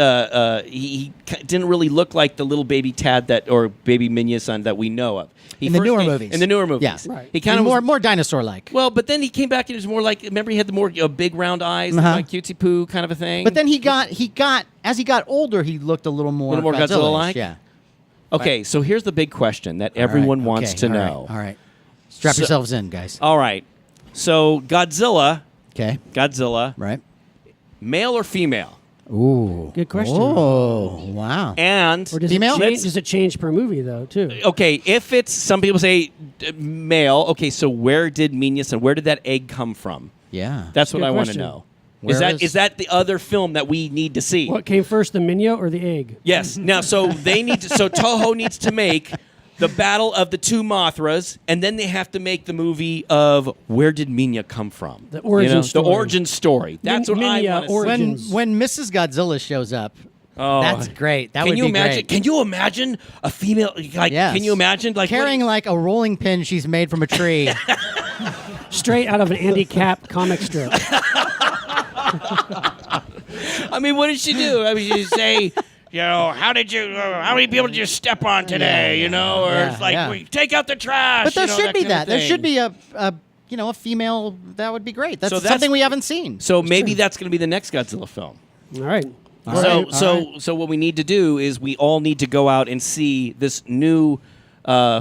He didn't really look like the little baby Tad or baby Minya-san that we know of. In the newer movies. In the newer movies, Yeah. Right. He kind of more dinosaur-like. Well, but then he came back and it was more like, remember he had the more big round eyes, like cutesy poo kind of a thing. But then he got as he got older, he looked a little more Godzilla-like? Yeah. Okay, so here's the big question that everyone wants to know. All right. Strap So- yourselves in, guys. All right. So Godzilla, Okay. Right. male or female? Ooh. Good question. Oh, wow. And Or does Female? it change? Does it change per movie though too? okay, if it's some people say male, okay, so where did Minya-san, where did that egg come from? Yeah. That's what Good I want to question. know. Where Is that the other film that we need to see? What came first, the Minya or the egg? Yes. Now, so Toho needs to make the battle of the two Mothras, and then they have to make the movie of where did Minya come from? The origin story. The origin story. That's what I Minya want to see. origin. when Mrs. Godzilla shows up, Oh, That's great. That can would you be imagine? great. Can you imagine a female? Like, Yes. can you imagine like Carrying like a rolling pin she's made from a tree. Straight out of an Andy Capp comic strip. I mean, what did she do? I mean, she say, you know, how many people did you step on today? You know, or yeah, it's like, yeah. "We take out the trash. But there you know, should be kind of that. There thing. should be a a female. That would be great. That's So that's- something we haven't seen. So maybe that's going to be the next Godzilla film. All right. So what we need to do is we all need to go out and see this new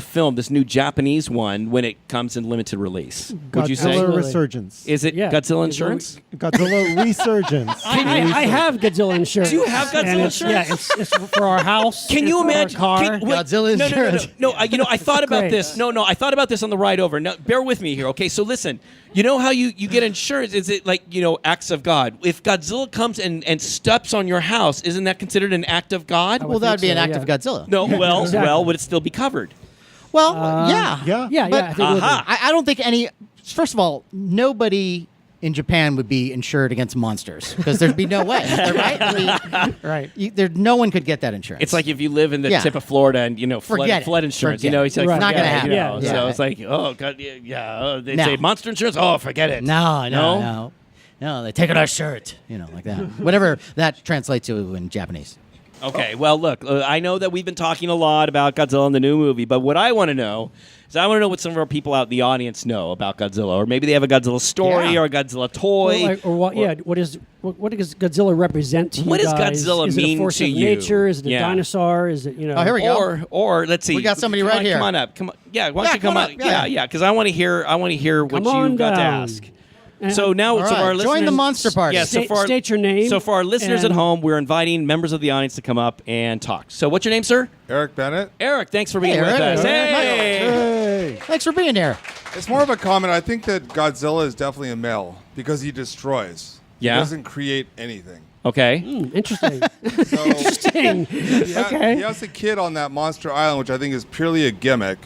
film, this new Japanese one, when it comes in limited release. Would you say? Godzilla Absolutely. Resurgence. Is it Yeah. Godzilla Insurance? Godzilla Resurgence. I have Godzilla insurance. Do you have Godzilla And it's- insurance? Yeah, it's for our house. Can it's you for imagine? Our car. wait, Godzilla insurance. No, I thought about great. this. No, I thought about this on the ride over. Now, bear with me here, okay? So listen, you know how you get insurance? Is it like, acts of God? If Godzilla comes and steps on your house, isn't that considered an act of God? Well, that would be think an so, act yeah. of Godzilla. No, exactly. well, would it still be covered? Well, yeah. Yeah. Yeah, But- I think it would be. I don't think any. First of all, nobody in Japan would be insured against monsters because there'd be no way, right? I mean, Right. no one could get that insurance. It's like if you live in the Yeah. tip of Florida and Forget it. flood insurance. Forget it. It's like Right. Not gonna forget it, happen. you know. Yeah. So Yeah. it's like, oh God, yeah. They No. say monster insurance. Oh, forget it. no. They take out our shirt, like that. Whatever that translates to in Japanese. Okay, well, look, I know that we've been talking a lot about Godzilla in the new movie, but what I want to know is I want to know what some of our people out in the audience know about Godzilla, or maybe they have a Godzilla story Yeah. or a Godzilla toy. What does Godzilla represent to you What does guys? Godzilla is it mean a force to of you? nature? Is it a Yeah. dinosaur? Is it Oh, here we go. Or let's see. We got somebody Come right on, here. Come on up. Come on. Yeah, why don't Yeah, you come come up? on up. Yeah, because I want to hear what Come on you've got to down. ask. So now, All so for our right, listeners, join the monster party. Yeah, so State your name. So for our listeners at and- home, we're inviting members of the audience to come up and talk. So what's your name, sir? Eric Bennett. Eric. Thanks for being with Eric. us. Eric. Hey. Hey. Thanks for being here. It's more of a comment. I think that Godzilla is definitely a male because he destroys. Yeah. He doesn't create anything. Okay. Interesting. So Interesting. he Okay. has a kid on that monster island, which I think is purely a gimmick.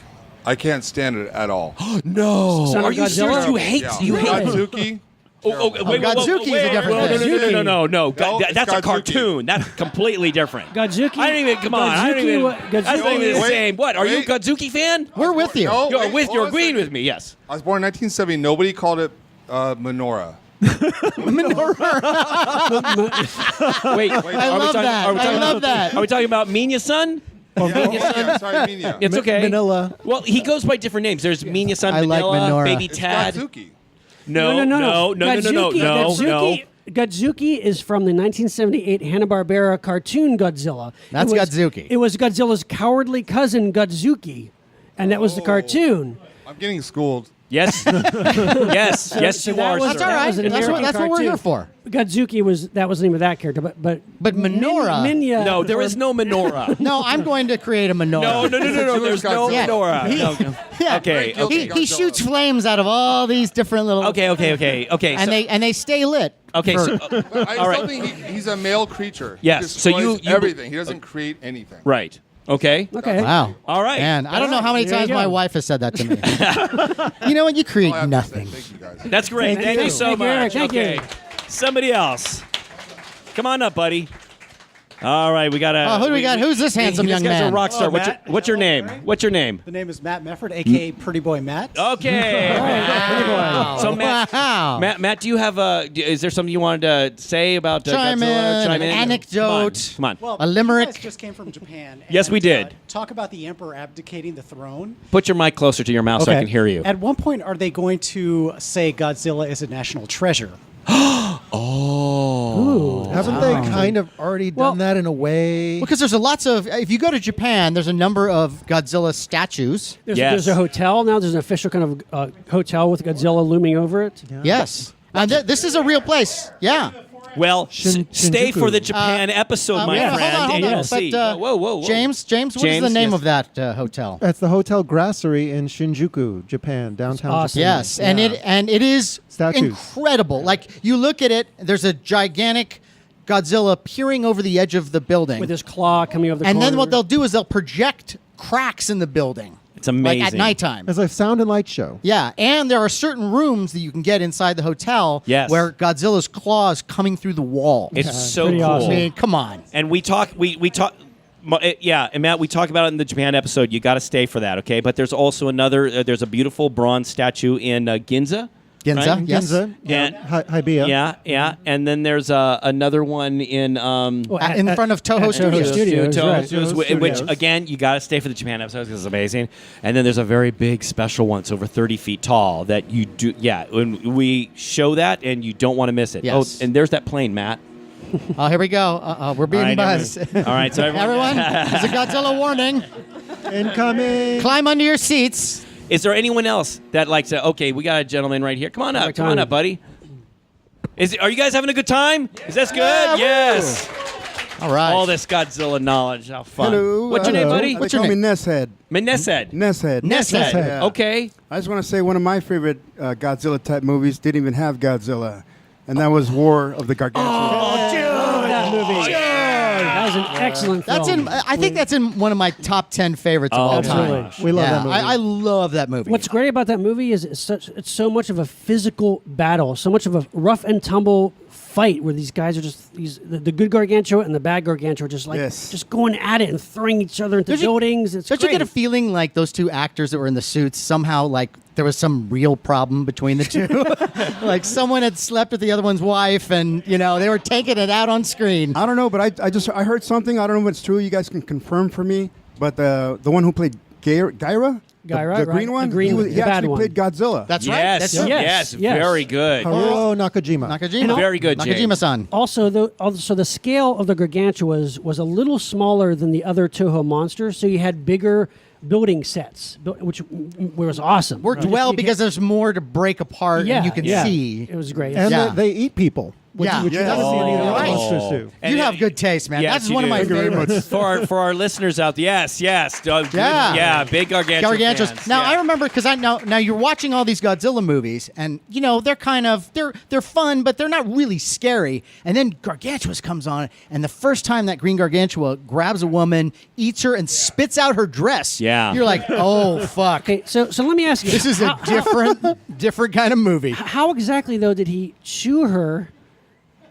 I can't stand it at all. No. Son of Are you Godzilla? serious? You hate Yeah. you hate Godzuki. Godzuki's a different No. No, That's it's a Godzuki. cartoon. That's completely different. Godzuki. I don't even. Come on. I don't Godzuki even. wa- That's not even the Wait, same. What? Are you a wait. Godzuki fan? We're with you. No, You're wait, with. hold You're on a agreeing second. with me. Yes. I was born in 1970. Nobody called it menorah. Wait. I love that. I love that. Are we talking about Minya-san? Yeah, sorry, Minya. It's okay. Manila. Well, he goes by different names. There's Minya-san, I like Manila, Minora. Baby It's Tad. Godzuki. No. Godzuki is from the 1978 Hanna-Barbera cartoon Godzilla. That's Godzuki. It was Godzilla's cowardly cousin Godzuki, and that was the cartoon. I'm getting schooled. Yes. Yes. Yes, so you that are. was- That's sir. all that right. was an That's what American we're here cartoon. for. Godzuki was the name of that character, but Menorah. Minya. No, there is no menorah. No, I'm going to create a menorah. No. There's no Yeah. menorah. He- No. Yeah. Okay. guilty. Okay. He shoots flames out of all these different little. Okay. And they stay lit. Okay. for- So, But I All right. still think he's a male creature. Yes, He so destroys you- everything. He doesn't create anything. right. Okay. Okay. Wow. All right. Man, I don't know how many There you times go. my wife has said that to me. You know what? You create All I have to say, nothing. thank you guys. That's great. Thank you so Thank you, Eric. much. Thank Okay. you. Somebody else. Come on up, buddy. All right, we got a. Oh, who do we got? Who's this handsome young This guy's man? a rock star. Hello, What's your name? What's your name? The name is Matt Mefford, a.k.a. Pretty Boy Matt. Okay. Wow. So Matt, Wow. Matt, do you have is there something you wanted to say about Chime Godzilla? in, Chime an in. anecdote. Come on. Well, A limerick. You guys just came from Japan. Yes, we did. Talk about the emperor abdicating the throne. Put your mic closer to your mouth so I can hear you. At one point, are they going to say Godzilla is a national treasure? Haven't they kind of already done that in a way? Because there's lots of. If you go to Japan, there's a number of Godzilla statues. There's a hotel now. There's an official kind of hotel with Godzilla looming over it. Yes. And this is a real place. Yeah. Well, stay Shinjuku. for the Japan episode, my yeah, friend. hold on. and you'll But, see. Whoa. James, what is the James, name yes. of that hotel? That's the Hotel Grassery in Shinjuku, Japan, downtown Awesome. Japan. Yes, and it is Statues. incredible. Like you look at it, there's a gigantic Godzilla peering over the edge of the building, With his claw coming over the and then corner. what they'll do is they'll project cracks in the building. It's amazing. Like at nighttime. As a sound and light show. Yeah, and there are certain rooms that you can get inside the hotel where Godzilla's claws coming through the wall. It's so pretty cool. awesome. I mean, come on. And we talk. And Matt, we talk about it in the Japan episode. You got to stay for that, okay? But there's also another. There's a beautiful bronze statue in Ginza. Ginza, right? yes. Ginza, And Hibiya. yeah. And then there's another one in In front of Toho Studios. Studios, right. Studios, which again you got to stay for the Japan episodes because it's amazing. And then there's a very big special one, it's over 30 feet tall that you do. Yeah, when we show that, and you don't want to miss it. Yes. Oh, and there's that plane, Matt. Oh, here we go. We're being All right, buzzed. All right, so Everyone, there's a Godzilla warning. Incoming. Climb under your seats. Is there anyone else that likes to? Okay, we got a gentleman right here. Come on up, buddy. Are you guys having a good time? Is this good? Yeah, Yes. All right. All this Godzilla knowledge. How fun. Hello. What's your name, buddy? They call me Neshead. Neshead. Neshead. Neshead. Yeah. Okay. I just want to say one of my favorite Godzilla type movies didn't even have Godzilla, and that was War of the Gargantuan. That movie. That was an excellent film. That's in. I think that's in one of my top 10 favorites of all time. Absolutely. We love that movie. I love that movie. What's great about that movie is it's so much of a physical battle, so much of a rough and tumble fight where these guys are just the good Gargantua and the bad Gargantua are just going at it and throwing each other into buildings. It's Don't great. you get a feeling like those two actors that were in the suits somehow like there was some real problem between the two? Like someone had slept with the other one's wife, and they were taking it out on screen. I don't know, but I heard something. I don't know if it's true. You guys can confirm for me. But the one who played Gyra, the right. green one, The green one, he the bad actually one. played Godzilla. That's right. Yes. That's right. Yes. Yes. Very good. Haruo Nakajima. Nakajima. Very good, James. Nakajima-san. Also, the scale of the Gargantuas was a little smaller than the other Toho monsters, so you had bigger building sets, which was awesome. Worked well because there's more to break apart and you can see. It was great. And they eat people. Which you doesn't see any of the other Right. monsters do. You have good taste, man. Yes, That's you one of do. my favorites. For our listeners out there, yes. Big Gargantua Gargantuas. fans. Now yeah. I remember because now you're watching all these Godzilla movies, and they're kind of they're fun, but they're not really scary. And then Gargantuas comes on, and the first time that green Gargantua grabs a woman, eats her, and spits out her dress, you're like, oh fuck. Okay, so let me ask you, This is a different kind of movie. how exactly though did he chew her?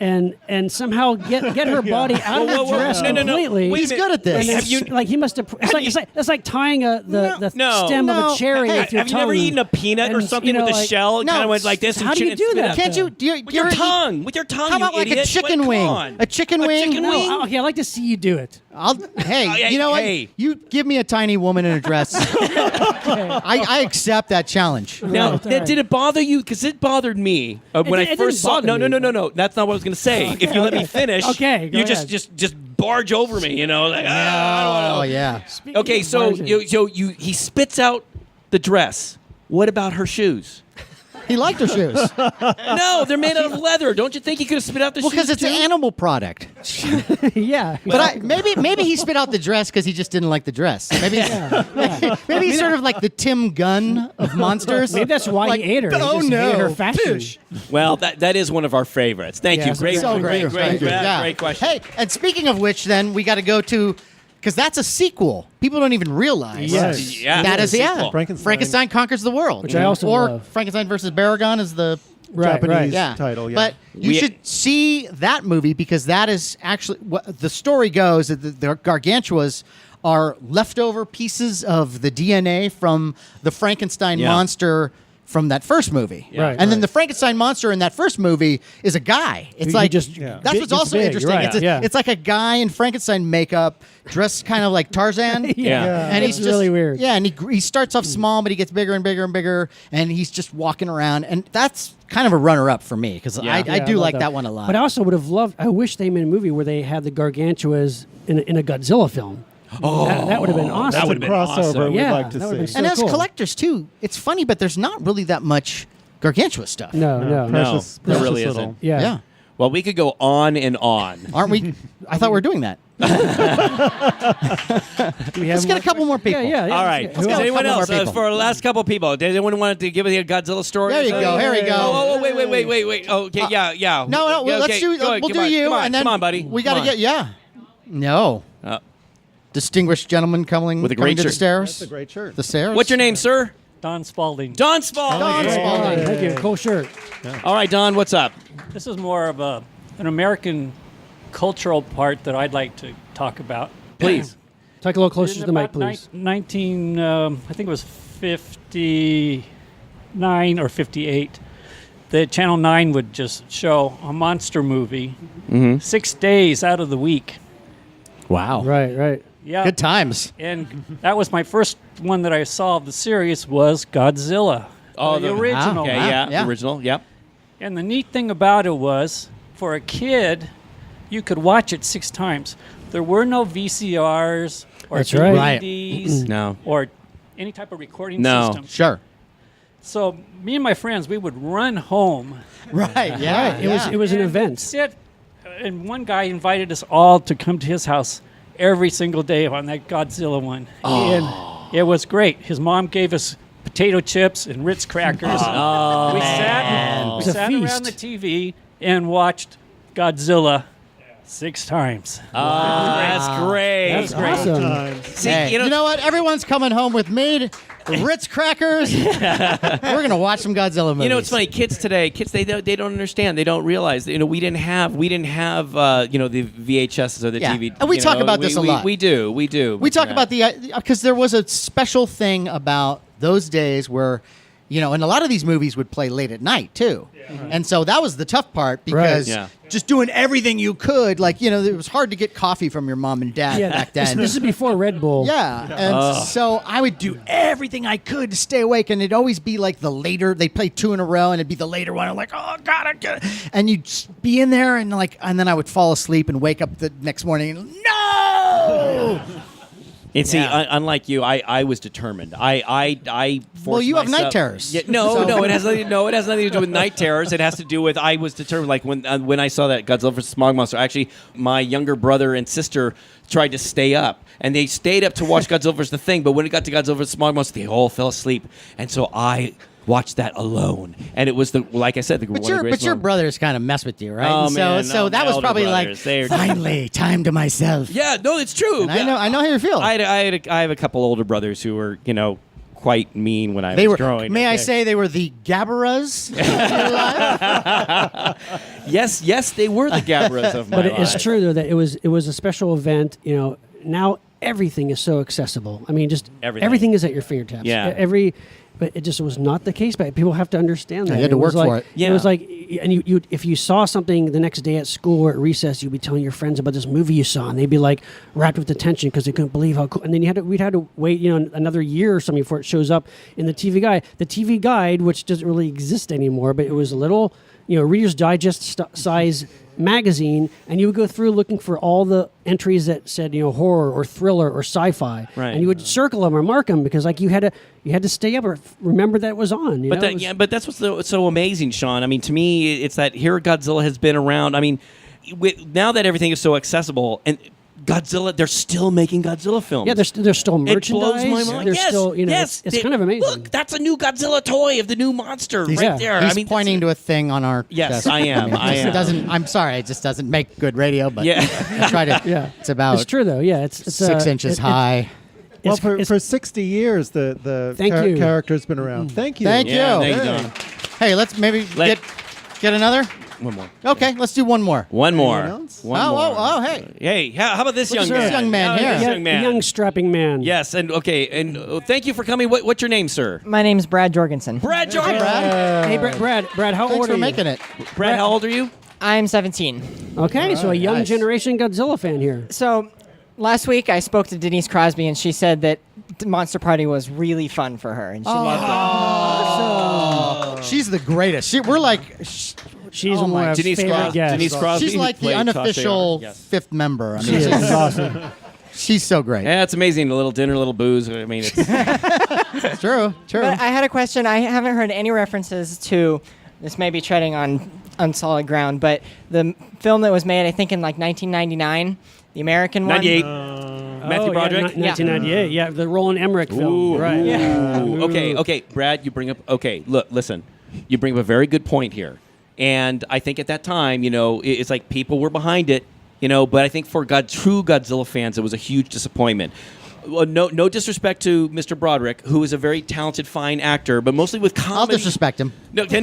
And somehow get her body out of the dress completely. Wait a He's minute. good at this. And it's, like he must have. It's like tying the stem of a cherry with your Have you never tongue. eaten a peanut or And, something with a shell? It No, kind of went like this. how and do you shit do and spit that? out. Can't you? With your tongue. With your tongue, How about you like idiot. a chicken wing? Come on. A chicken wing? chicken wing? No, okay, I like to see you do it. Hey, you know hey. what? You give me a tiny woman in a dress. I accept that challenge. Now, Right, right. did it bother you? Because it bothered me when I it first didn't saw. bother me. No. That's not what I was going to say. If you let me finish, Okay, go you ahead. just barge over me. Like, I Oh don't know. yeah. Okay, so he spits out the dress. What about her shoes? He liked her shoes. No, they're made out of leather. Don't you think he could have spit out the Well, shoes? because it's too? an animal product. Yeah. But maybe he spit out the dress because he just didn't like the dress. Maybe maybe he's sort of like the Tim Gunn of monsters. Maybe that's why Like, he ate her. He oh just no, hated her fashion. fish. Well, that is one of our favorites. Thank you. Yes, Great, so great, Thank you. great question. Hey, and speaking of which, then we got to go to because that's a sequel. People don't even realize. Yes. Yeah, That is it's a sequel. Frankenstein. Conquers the World, Which I also or love. Frankenstein versus Baragon is the Japanese yeah. title. Yeah. But you should see that movie because that is actually what the story goes that the Gargantuas are leftover pieces of the DNA from the Frankenstein monster from that first movie. Right, And then the Frankenstein monster in that first movie is a guy. It's He like just that's gets what's also big, interesting. right, yeah. It's like a guy in Frankenstein makeup dressed kind of like Tarzan. Yeah. And It's he's really just, weird. Yeah, and he starts off small, but he gets bigger and bigger and bigger, and he's just walking around, and that's kind of a runner-up for me because I do love like that one a lot. But I also would have loved. I wish they made a movie where they had the Gargantuas in a Godzilla film. Oh, that would have been awesome. That It's a would have been crossover awesome. we'd Yeah, like to that would've see. been and so as cool. collectors too, it's funny, but there's not really that much Gargantua stuff. No. Precious, there precious really little. isn't. Yeah. Yeah. Well, we could go on and on. Aren't we? I thought we were doing that. Do we have Let's get a couple more people. Yeah. All right. Let's Is go. anyone couple more else? people. For the last couple of people, did anyone want to give us a Godzilla story? There you go. Here we go. Oh, wait. Okay, yeah. No. Yeah, Let's okay. do. Go ahead. We'll Come do on, you, come on, and then come on, buddy. We got to Come on. get No. distinguished gentleman coming With a great coming to the shirt. stairs. That's a great shirt. The stairs. What's your name, sir? Don Spalding. Don Spalding. Don Spalding. Thank you. Cool shirt. All right, Don, what's up? This is more of an American cultural part that I'd like to talk about. Please. Talk a little closer to the mic, About please. 19, I think it was 59 or 58. The Channel 9 would just show a monster movie 6 days out of the week. Wow. Right, right. Yeah. Good times. And that was my first one that I saw of the series was Godzilla. the original. Okay, Wow. yeah, original, yep. And the neat thing about it was, for a kid, you could watch it 6 times. There were no VCRs or That's right. DVDs No. or any type of recording No. system. Sure. So me and my friends, we would run home, Right. Yeah. It was an and event. sit, and one guy invited us all to come to his house every single day on that Godzilla one. And it was great. His mom gave us potato chips and Ritz crackers. We sat was a around feast. the TV and watched Godzilla 6 times. That's great. That's awesome. See, Hey, you know what? Everyone's coming home with me. Ritz crackers. We're gonna watch some Godzilla movies. You know, it's funny. Kids today, they don't understand. They don't realize. You know, we didn't have the VHSs or the Yeah. TV. And we you talk know, about this a lot. We do. We talk about because there was a special thing about those days where, and a lot of these movies would play late at night too. And so that was the tough part because Yeah. just doing everything you could, it was hard to get coffee from your mom and dad back then. This is before Red Bull. Yeah, and so I would do everything I could to stay awake, and it'd always be like the later. They play 2 in a row, and it'd be the later one. I'm like, oh god, I get it. And you'd just be in there, and then I would fall asleep and wake up the next morning. And, no. And see, unlike you, I was determined. I forced Well, you have myself- night terrors. Yeah, no, it has nothing. No, it has nothing to do with night terrors. It has to do with I was determined. Like when I saw that Godzilla vs. Smog Monster. Actually, my younger brother and sister tried to stay up, and they stayed up to watch Godzilla vs. the Thing. But when it got to Godzilla vs. Smog Monster, they all fell asleep, and so I watched that alone. And it was like I said, But your brothers kind of mess with you, right? Oh, And man, so no, that my was older probably brothers, they're- finally time to myself. Yeah, no, it's true. And I know how you feel. I have a couple older brothers who were quite mean when I They was were. growing. May I okay? say they were the Gabaras? in your life? Yes, they were the Gabras of my But life. it's true though that it was a special event. Now everything is so accessible. I mean, just Everything. everything is at your fingertips. Yeah. But it just was not the case. But people have to understand that you had to was work for like- it. Yeah. It was like, and you if you saw something the next day at school or at recess, you'd be telling your friends about this movie you saw, and they'd be like wrapped with attention because they couldn't believe how cool. And then we'd had to wait another year or something before it shows up in the TV guide. The TV guide, which doesn't really exist anymore, but it was a little Reader's Digest size magazine, and you would go through looking for all the entries that said horror or thriller or sci-fi, Right. and you would circle them or mark them because you had to stay up or remember that it was on. But that's what's so amazing, Sean. I mean, to me, it's that here Godzilla has been around. I mean, now that everything is so accessible, and Godzilla, they're still making Godzilla films. Yeah, there's still It merchandise. blows my mind. There's Yes, still, yes. it's kind of amazing. Look, that's a new Godzilla toy of the new monster right Yeah. there. He's I mean, pointing to a thing on our. Yes, desk. I am. I It am. doesn't. I'm sorry. It just doesn't make good radio. But Yeah. I try to. Yeah. It's about. It's true though. Yeah, it's 6 inches high. Well, It's- for 60 years, the Thank you. character's been around. Thank you. Thank Yeah, you. thank you, Don. Hey, let's maybe Let- get another. One more. Okay, let's do one more. One more. Anyone else? One Oh, more. oh, hey. Hey, how about this young this man? young man How about here? this yeah, young man? young strapping man. Yes, and thank you for coming. What's your name, sir? My name's Brad Jorgensen. Brad Jordan. Hey, Brad, how Thanks old for are you? making it. Brad, how old are you? I'm 17. Okay, so a young nice. generation Godzilla fan here. So last week I spoke to Denise Crosby, and she said that Monster Party was really fun for her, and she loved it. She's the greatest. We're like. She's Oh one of my- my Denise favorite Crosby. guests. Denise Crosby. She's like the played Tasha unofficial Yar. Yes. 5th member. I mean, She is. She's awesome. she's so great. Yeah, it's amazing. A little dinner, a little booze. I mean, it's It's true. True. But I had a question. I haven't heard any references to this. May be treading on solid ground, but the film that was made, I think, in like 1999, the American one. 98. Matthew Oh, Broderick. Yeah, 1998. Yeah, the Roland Emmerich film. Ooh. Right. Ooh. Okay, Brad, you bring up. Okay, listen, you bring up a very good point here, and I think at that time, it's like people were behind it, But I think for true Godzilla fans, it was a huge disappointment. Well, no disrespect to Mr. Broderick, who is a very talented, fine actor, but mostly with comedy. I'll disrespect him. No, Matt,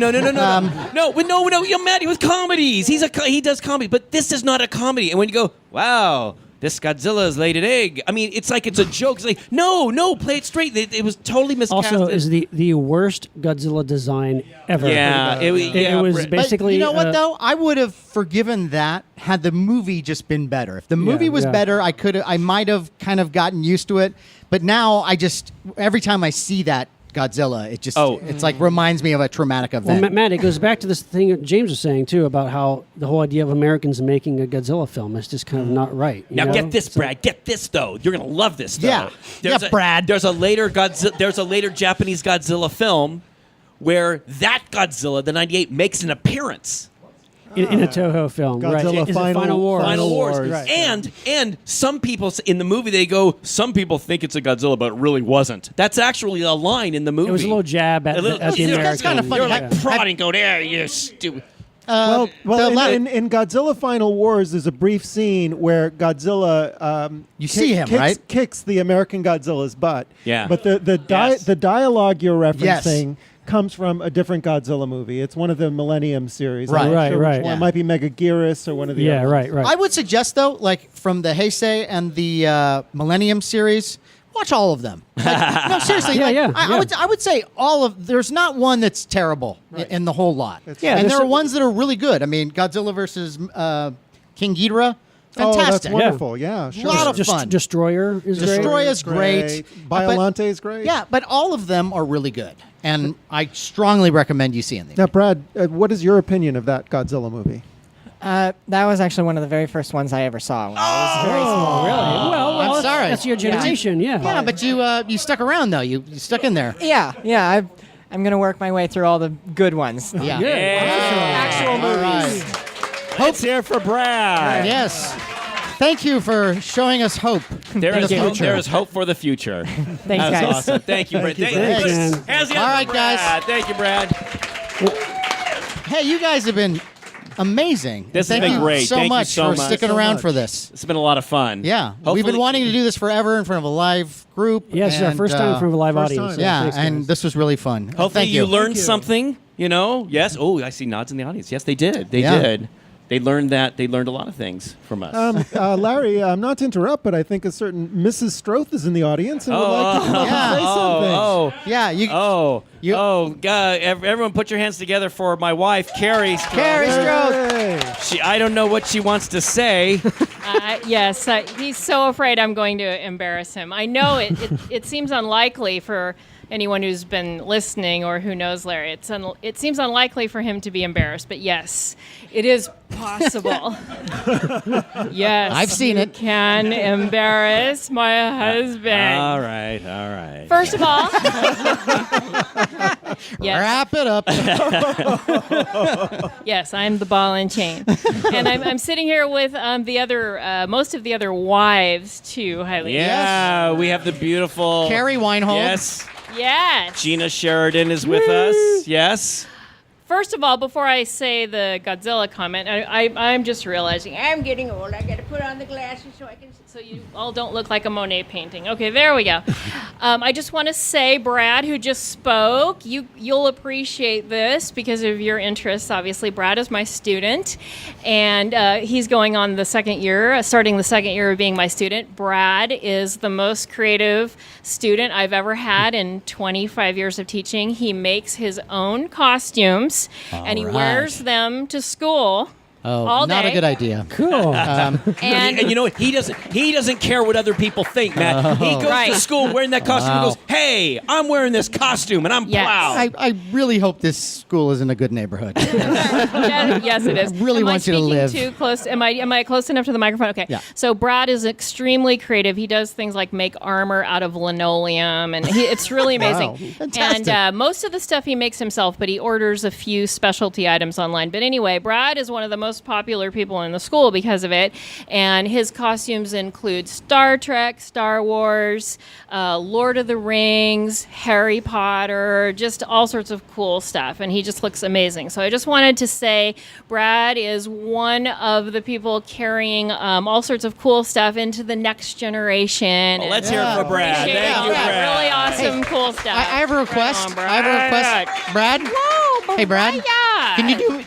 with comedies. He does comedy, but this is not a comedy. And when you go, wow, this Godzilla's laid an egg. I mean, it's like it's a joke. It's like, no, play it straight. It was totally miscast. Also, is the worst Godzilla design ever. Yeah, it was basically. But you know what though? I would have forgiven that had the movie just been better. If the movie was better, I might have kind of gotten used to it. But now every time I see that Godzilla, it's like reminds me of a traumatic event. Well, Matt, it goes back to this thing that James was saying too about how the whole idea of Americans making a Godzilla film is just kind of not right. Now get this, Brad. Get this though. You're gonna love this. Though. Brad. There's a later Japanese Godzilla film where that Godzilla, the '98, makes an appearance. In a Toho film, Godzilla right? Final Wars. Final Wars. Right. And some people in the movie they go, some people think it's a Godzilla, but it really wasn't. That's actually a line in the movie. It was a little jab at the American. That's kind of funny. You're like prodding, go there, you stupid. In Godzilla Final Wars, there's a brief scene where Godzilla see him, right? Kicks the American Godzilla's butt. Yeah. But the dialogue you're referencing comes from a different Godzilla movie. It's one of the Millennium series. Right. I'm not sure which Right. one. It might be Megaguirus or one of the other ones. Right. I would suggest though, like from the Heisei and the Millennium series, watch all of them. Like, no, seriously. I would say all of. There's not one that's terrible in the whole lot. And there are ones that are really good. I mean, Godzilla versus King Ghidorah. Fantastic. Oh, that's wonderful. Yeah, sure. A lot of fun. Destroyer is great. Biollante is great. Yeah, but all of them are really good. And I strongly recommend you seeing them. Now, Brad, what is your opinion of that Godzilla movie? That was actually one of the very first ones I ever saw when I was very small. Really? Well, I'm sorry. That's your generation, yeah. Yeah, but you stuck around though. You stuck in there. Yeah. I'm going to work my way through all the good ones. Yeah. Actual movies. Let's hear for Brad. Yes. Thank you for showing us hope. There is hope for the future. Thanks, That's guys. awesome. Thank you, Brad. Thanks, All right, guys. Thank you, Brad. Hey, you guys have been amazing. This has Thank been you great. so Thank you much so for much. sticking around for this. It's been a lot of fun. Yeah. We've been wanting to do this forever in front of a live group. Yes, and, first time in front of a live audience. time. Yeah, Thanks, and guys. this was really fun. Hopefully Thank you. learned something, Yes. Oh, I see nods in the audience. Yes, they did. They Yeah. did. They learned that. They learned a lot of things from us. Larry, not to interrupt, but I think a certain Mrs. Strothe is in the audience and would like to come up and say something. Yeah, God! Everyone, put your hands together for my wife, Carrie Strothe. Carrie Strothe. I don't know what she wants to say. Yes, he's so afraid I'm going to embarrass him. I know it seems unlikely for anyone who's been listening or who knows Larry. It seems unlikely for him to be embarrassed, but yes, it is possible. Yes, I've seen it. Can embarrass my husband. All right. First of all, yes. Wrap it up. Yes, I'm the ball and chain, and I'm sitting here with most of the other wives too. Highly. Yeah, we have the beautiful Carrie Weinhold. Yes. Gina Sheridan is with us. Yes. First of all, before I say the Godzilla comment, I'm just realizing I'm getting old. I got to put on the glasses so you all don't look like a Monet painting. Okay, there we go. I just want to say, Brad, who just spoke, you'll appreciate this because of your interests. Obviously, Brad is my student, and he's going on the second year, starting the second year of being my student. Brad is the most creative student I've ever had in 25 years of teaching. He makes his own costumes, and he wears them to school. all day. Not a good idea. Cool. And you know what? He doesn't care what other people think, Matt. He goes to school wearing that costume and goes, "Hey, I'm wearing this costume and I'm proud." I really hope this school is in a good neighborhood. Yes, it is. I really want you to live. Too close? Am I close enough to the microphone? Okay. Yeah. So Brad is extremely creative. He does things like make armor out of linoleum, and it's really amazing. Wow. Fantastic. And most of the stuff he makes himself, but he orders a few specialty items online. But anyway, Brad is one of the most most popular people in the school because of it. And his costumes include Star Trek, Star Wars, Lord of the Rings, Harry Potter, just all sorts of cool stuff. And he just looks amazing. So I just wanted to say Brad is one of the people carrying all sorts of cool stuff into the next generation. Well, let's hear it for Brad. Appreciate Thank all you, that Brad. really awesome, cool stuff. I have a request. Right on, I have a request. Brad? Whoa, Hey, Brad. yeah.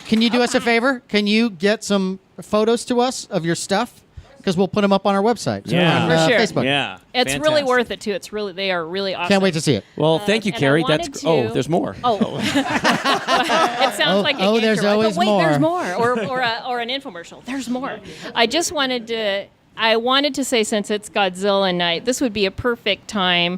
Can you do us a favor? Can you get some photos to us of your stuff? Because we'll put them up on our website. Yeah. On, For sure. Facebook. Yeah. It's really Fantastic. worth it too. They are really awesome. Can't wait to see it. Well, thank you, and I Carrie. wanted That's to- there's more. Oh, it sounds like oh, an there's intro. always but wait, there's more. more, or an infomercial. There's more. I just wanted to. I wanted to say, since it's Godzilla night, this would be a perfect time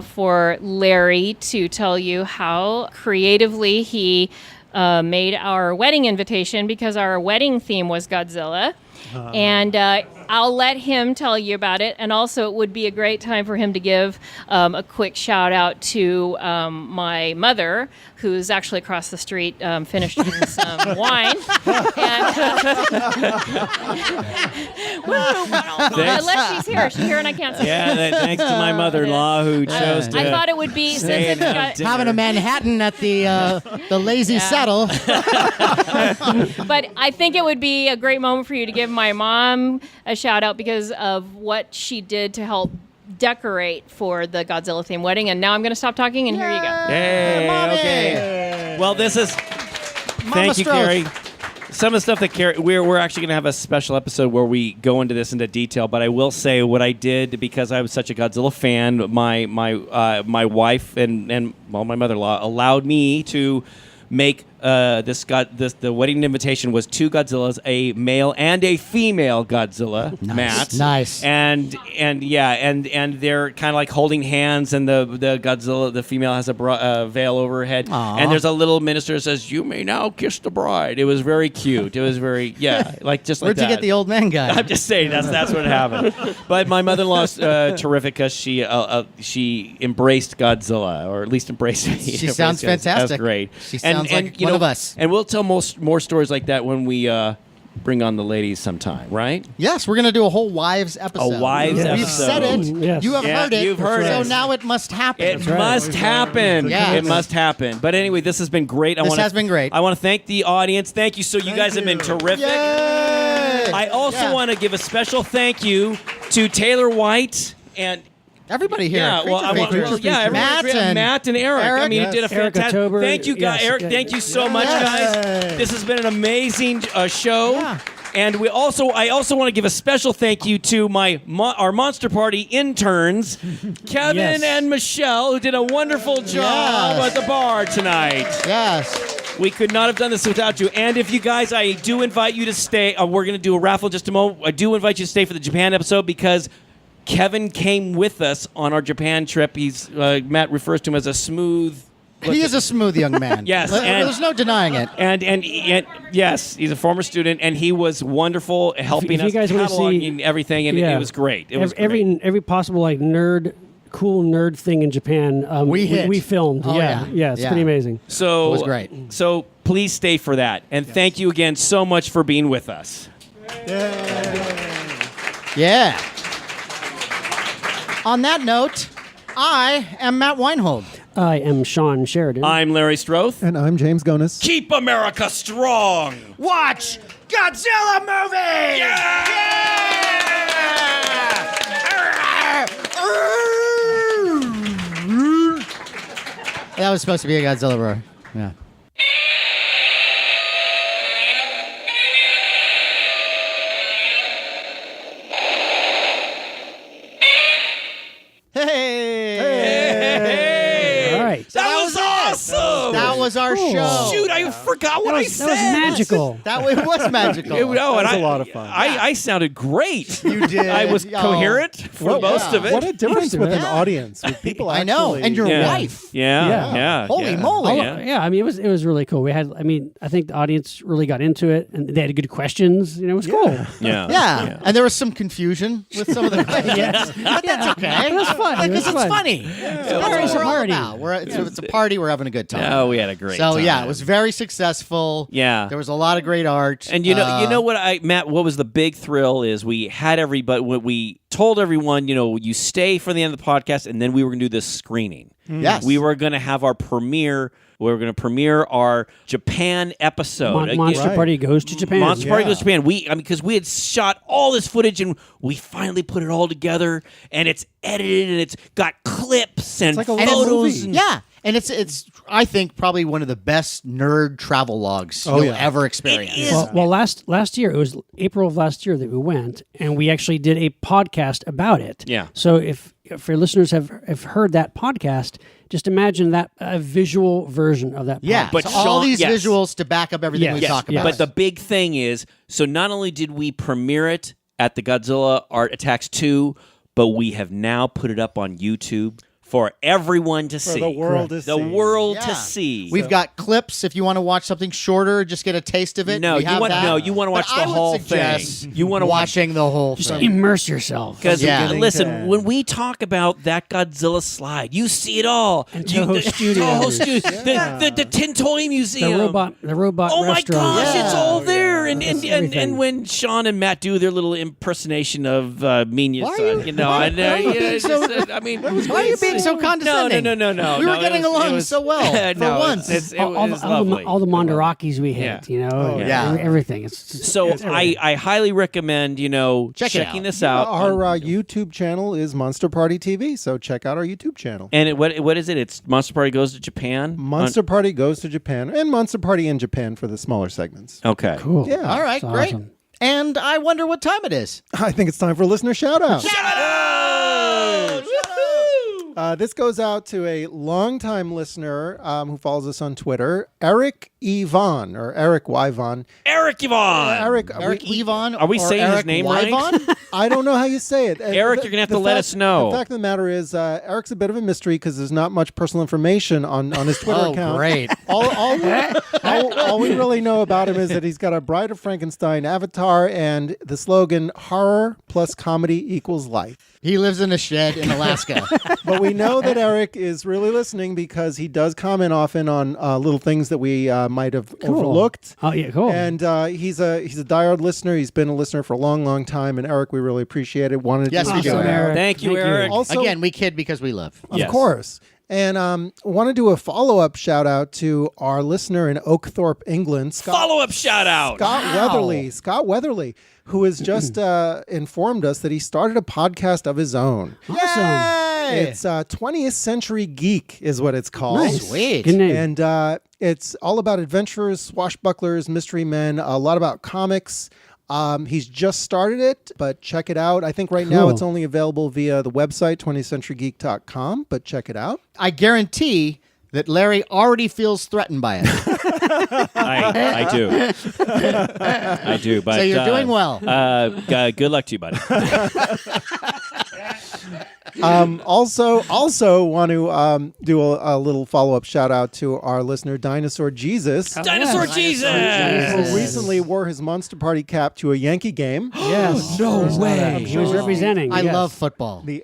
for Larry to tell you how creatively he made our wedding invitation, because our wedding theme was Godzilla. And I'll let him tell you about it. And also, it would be a great time for him to give a quick shout out to my mother, who's actually across the street finishing some wine. And, unless she's here. She's here and I can't see her. Yeah, thanks to my mother-in-law who chose to. I thought it would be, stay since it's and got, have dinner. Having a Manhattan at the lazy settle. but I think it would be a great moment for you to give my mom a shout out because of what she did to help decorate for the Godzilla themed wedding. And now I'm going to stop talking, and here you go. Hey, Mommy! okay. Well, this is. Thank you, Stroth. Carrie. Some of the stuff that Carrie, we're actually going to have a special episode where we go into this into detail. But I will say what I did, because I was such a Godzilla fan. My wife and my mother-in-law allowed me to make the wedding invitation was 2 Godzillas, a male and a female Godzilla. Matt. Nice. And they're kind of like holding hands, and the Godzilla, the female, has a veil over her head. Aww. And there's a little minister that says, "You may now kiss the bride." It was very cute. It was very like just like Where'd that. you get the old man guy? I'm just saying that's what happened. But my mother-in-law's terrific because she embraced Godzilla, or at least embraced me. She sounds That's fantastic. great. She sounds like one of us. And we'll tell more stories like that when we bring on the ladies sometime, right? Yes, we're going to do a whole wives episode. A wives We've episode. said it. Yes. You have heard it. You've heard so it. now it must happen. It must happen. Yes. It must happen. But anyway, this has been great. This has been great. I want to thank the audience. Thank you. So you guys have been terrific. Yay! I also want to give a special thank you to Taylor White and everybody here. Matt and Eric. I mean, you did a Eric fantastic. October. Thank you, guys. Yes, Eric, yeah. thank you so much, guys. This has been an amazing show. Yeah. And I also want to give a special thank you to our Monster Party interns, Kevin Yes. and Michelle, who did a wonderful job at the bar tonight. Yes. We could not have done this without you. And if you guys, I do invite you to stay. We're going to do a raffle in just a moment. I do invite you to stay for the Japan episode because Kevin came with us on our Japan trip. He's Matt refers to him as a smooth. He is a smooth young man. Yes, There's no denying it. And yes, he's a former student, and he was wonderful helping if you us guys wanna cataloging everything, and it was great. It was great. every possible cool nerd thing in Japan. We filmed. Oh, yeah, yeah. it's Yeah. pretty amazing. So It was great. So please stay for that, and thank you again so much for being with us. Yeah. On that note, I am Matt Weinhold. I am Shawn Sheridan. I'm Larry Stroth. And I'm James Gonis. Keep America strong. Watch Godzilla movie! That was supposed to be a Godzilla roar. Yeah. Hey! All right. That was awesome. That was our show. Shoot, I forgot what I said. That was magical. It was magical. That was a lot of fun. I sounded great. You did. I was Oh. coherent for most of it. What a difference with an Yeah. audience. With people I know. actually- And your Yeah. wife. Yeah. Holy moly. Yeah. I mean, it was really cool. I think the audience really got into it, and they had good questions. It was cool. Yeah. Yeah. And there was some confusion with some of the questions. But that's okay. It was fun. It Because was it's fun. funny. That's what It's a we're all party. about. It's a party. We're having a good time. Oh, yeah. had a great So time. yeah, it was very successful. Yeah. There was a lot of great art. And you know what, Matt? What was the big thrill is we had everybody. We told everyone, you stay for the end of the podcast, and then we were going to do this screening. Yes, we were going to have our premiere. We were going to premiere our Japan episode. Monster Party Goes to Japan. Monster Party Goes to Japan. Because we had shot all this footage and we finally put it all together, and it's edited and it's got clips and like a photos. movie. Yeah, and it's I think probably one of the best nerd travel logs you'll ever experience. It is. Well, last year, it was April of last year that we went, and we actually did a podcast about it. Yeah. So if your listeners have heard that podcast, just imagine that a visual version of that podcast. Yeah, But but all Sean- these yes. visuals to back up everything we Yes, talk yes. about. But the big thing is, so not only did we premiere it at the Godzilla Art Attacks 2, but we have now put it up on YouTube for everyone to see. the world to The see. world Yeah. to see. We've got clips if you want to watch something shorter, just get a taste of it. No, We you have want that. you want to watch But the I would whole suggest thing. You want to watch watching the whole Just thing. immerse yourself. because Yeah. listen, when we talk about that Godzilla slide, you see it all. And You- Toho the- Studios. Toho Studios, the Tin Toy Museum, The robot Oh my restaurant. gosh, it's all Yeah. there, and everything. when Sean and Matt do their little impersonation of Minions, Why are you- I why are you being so- I mean, Why are you being so condescending? No. We were it getting was- along it was- so well for no, once. It all was the lovely. Mondarakis we hit, Yeah. yeah. everything. So I highly recommend checking this out. Our YouTube channel is Monster Party TV, so check out our YouTube channel. And what is it? It's Monster Party Goes to Japan. Monster Party Goes to Japan, and Monster Party in Japan for the smaller segments. Okay. Cool. Yeah. All right, That's great. awesome. And I wonder what time it is. I think it's time for a listener shout out. Shout out! This goes out to a longtime listener who follows us on Twitter, Eric Yvonne, or Eric Yvonne. Eric Yvonne. Eric Yvonne. Are we or saying his Eric name right? Yvonne? I don't know how you say it. Eric, you're going to have to let us know. The fact of the matter is, Eric's a bit of a mystery because there's not much personal information on his Twitter Oh, account. great. All we really know about him is that he's got a Bride of Frankenstein avatar and the slogan, horror plus comedy equals life. He lives in a shed in Alaska. But we know that Eric is really listening because he does comment often on little things that we might have overlooked. Oh yeah, cool. And he's a diehard listener. He's been a listener for a long, long time. And Eric, we really appreciate it. Wanted Yes, to we do, Awesome, Eric. Thank you, Eric. Also, Again, we kid because we love. of Yes. course. And want to do a follow-up shout-out to our listener in Oakthorpe, England, Follow-up shout out. Scott Weatherly, who has just informed us that he started a podcast of his own. Awesome. It's 20th Century Geek is what it's called. Nice. Sweet. Good name. And it's all about adventurers, swashbucklers, mystery men, a lot about comics. He's just started it, but check it out. I think right now Cool. it's only available via the website, 20thcenturygeek.com, but check it out. I guarantee that Larry already feels threatened by it. I do. I do. But So you're doing well. Good luck to you, buddy. Also want to do a little follow-up shout-out to our listener, Dinosaur Jesus, Dinosaur Jesus. who recently wore his Monster Party cap to a Yankee game. Yes. No way. He was representing. I yes. love football. The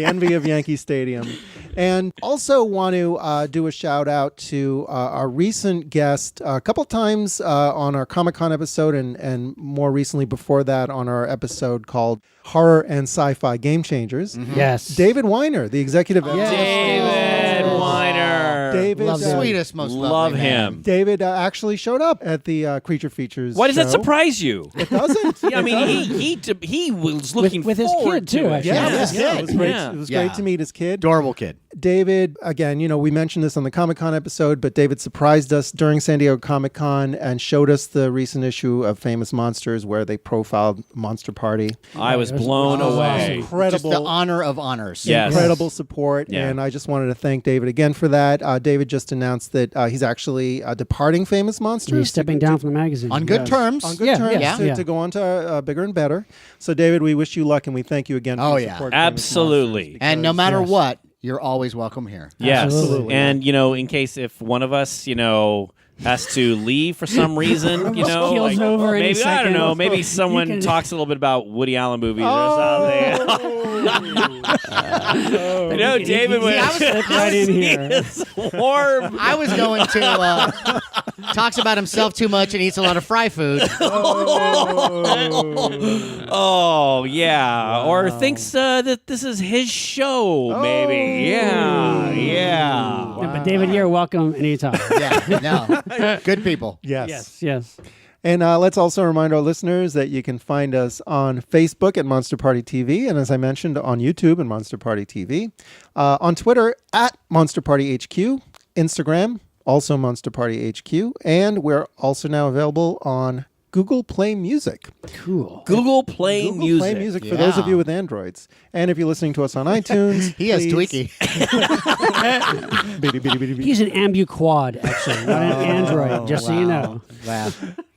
envy of Yankee Stadium. And also want to do a shout out to our recent guest a couple times on our Comic-Con episode and more recently before that on our episode called Horror and Sci-Fi Game Changers. Yes. David Weiner, the executive editor. David Weiner. David, Love him. Sweetest, most lovely Love man. him. David actually showed up at the Creature Features Why does that show. surprise you? It doesn't. I mean, he was looking with his forward kid, too, to it. actually. Yeah, Yeah. it was great. Yeah. It was Yeah. great to meet his kid. Adorable kid. David, again, we mentioned this on the Comic-Con episode, but David surprised us during San Diego Comic-Con and showed us the recent issue of Famous Monsters where they profiled Monster Party. I was blown away. Incredible. Just the honor of honors. Yes. Incredible support, Yeah. and I just wanted to thank David again for that. David just announced that he's actually departing Famous Monsters. He's stepping down from the magazine. On good terms. On good Yeah, terms yeah, to, yeah. to go on to bigger and better. So, David, we wish you luck, and we thank you again for Oh, your yeah. support. of Famous Absolutely. Monsters And no because- matter yes. what, you're always welcome here. Yes. Absolutely. And, in case if one of us, has to leave for some reason, you know, Keels like, over any maybe I don't second. know, maybe You someone can- talks a little bit about Woody Allen movies or something. I know David See, I was went right in here. It's warm. I was going to talks about himself too much and eats a lot of fry food. Oh yeah, or thinks that this is his show, maybe. Yeah. Yeah, but David, you're welcome anytime. Yeah, no, good people. Yes. And let's also remind our listeners that you can find us on Facebook at Monster Party TV, and as I mentioned, on YouTube at Monster Party TV, on Twitter at Monster Party HQ, Instagram also Monster Party HQ, and we're also now available on Google Play Music. Cool. Google Play Music. Play Music for those of you with Androids. And if you're listening to us on iTunes, He has please- Tweaky. He's an ambu-quad, actually, not an android, just so you know. Wow.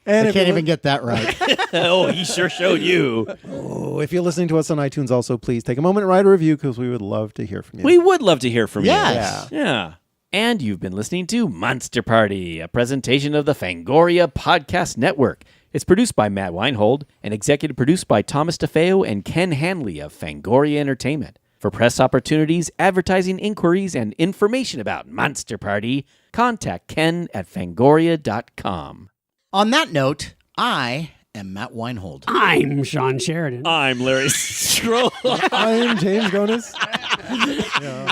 And I if can't you're- even get that right. Oh, he sure showed you. Oh, if you're listening to us on iTunes, also please take a moment and write a review because we would love to hear from you. We would love to hear from Yes. you. Yeah. And you've been listening to Monster Party, a presentation of the Fangoria Podcast Network. It's produced by Matt Weinhold and executive produced by Thomas DeFeo and Ken Hanley of Fangoria Entertainment. For press opportunities, advertising inquiries, and information about Monster Party, contact Ken at fangoria.com. On that note, I am Matt Weinhold. I'm Shawn Sheridan. I'm Larry Stroll. I'm James Gonis.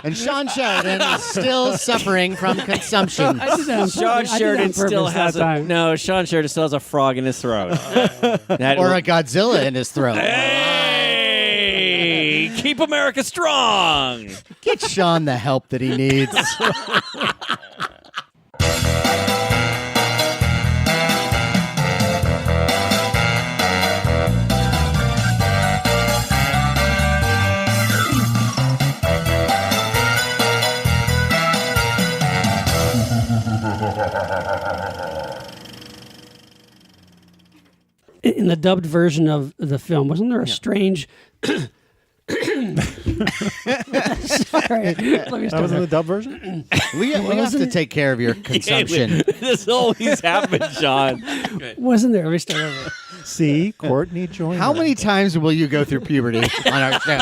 And Shawn Sheridan is still suffering from consumption. Sean Sheridan still has Sean Sheridan still has a frog in his throat. Or a Godzilla in his throat. Hey, keep America strong. Get Sean the help that he needs. In the dubbed version of the film, wasn't there a strange... Sorry. Let me That start was in over. the dub version? We have to take care of your consumption. This always happens, Sean. Wasn't there? Let me start over. See, Courtney joined How us. many times will you go through puberty on our show?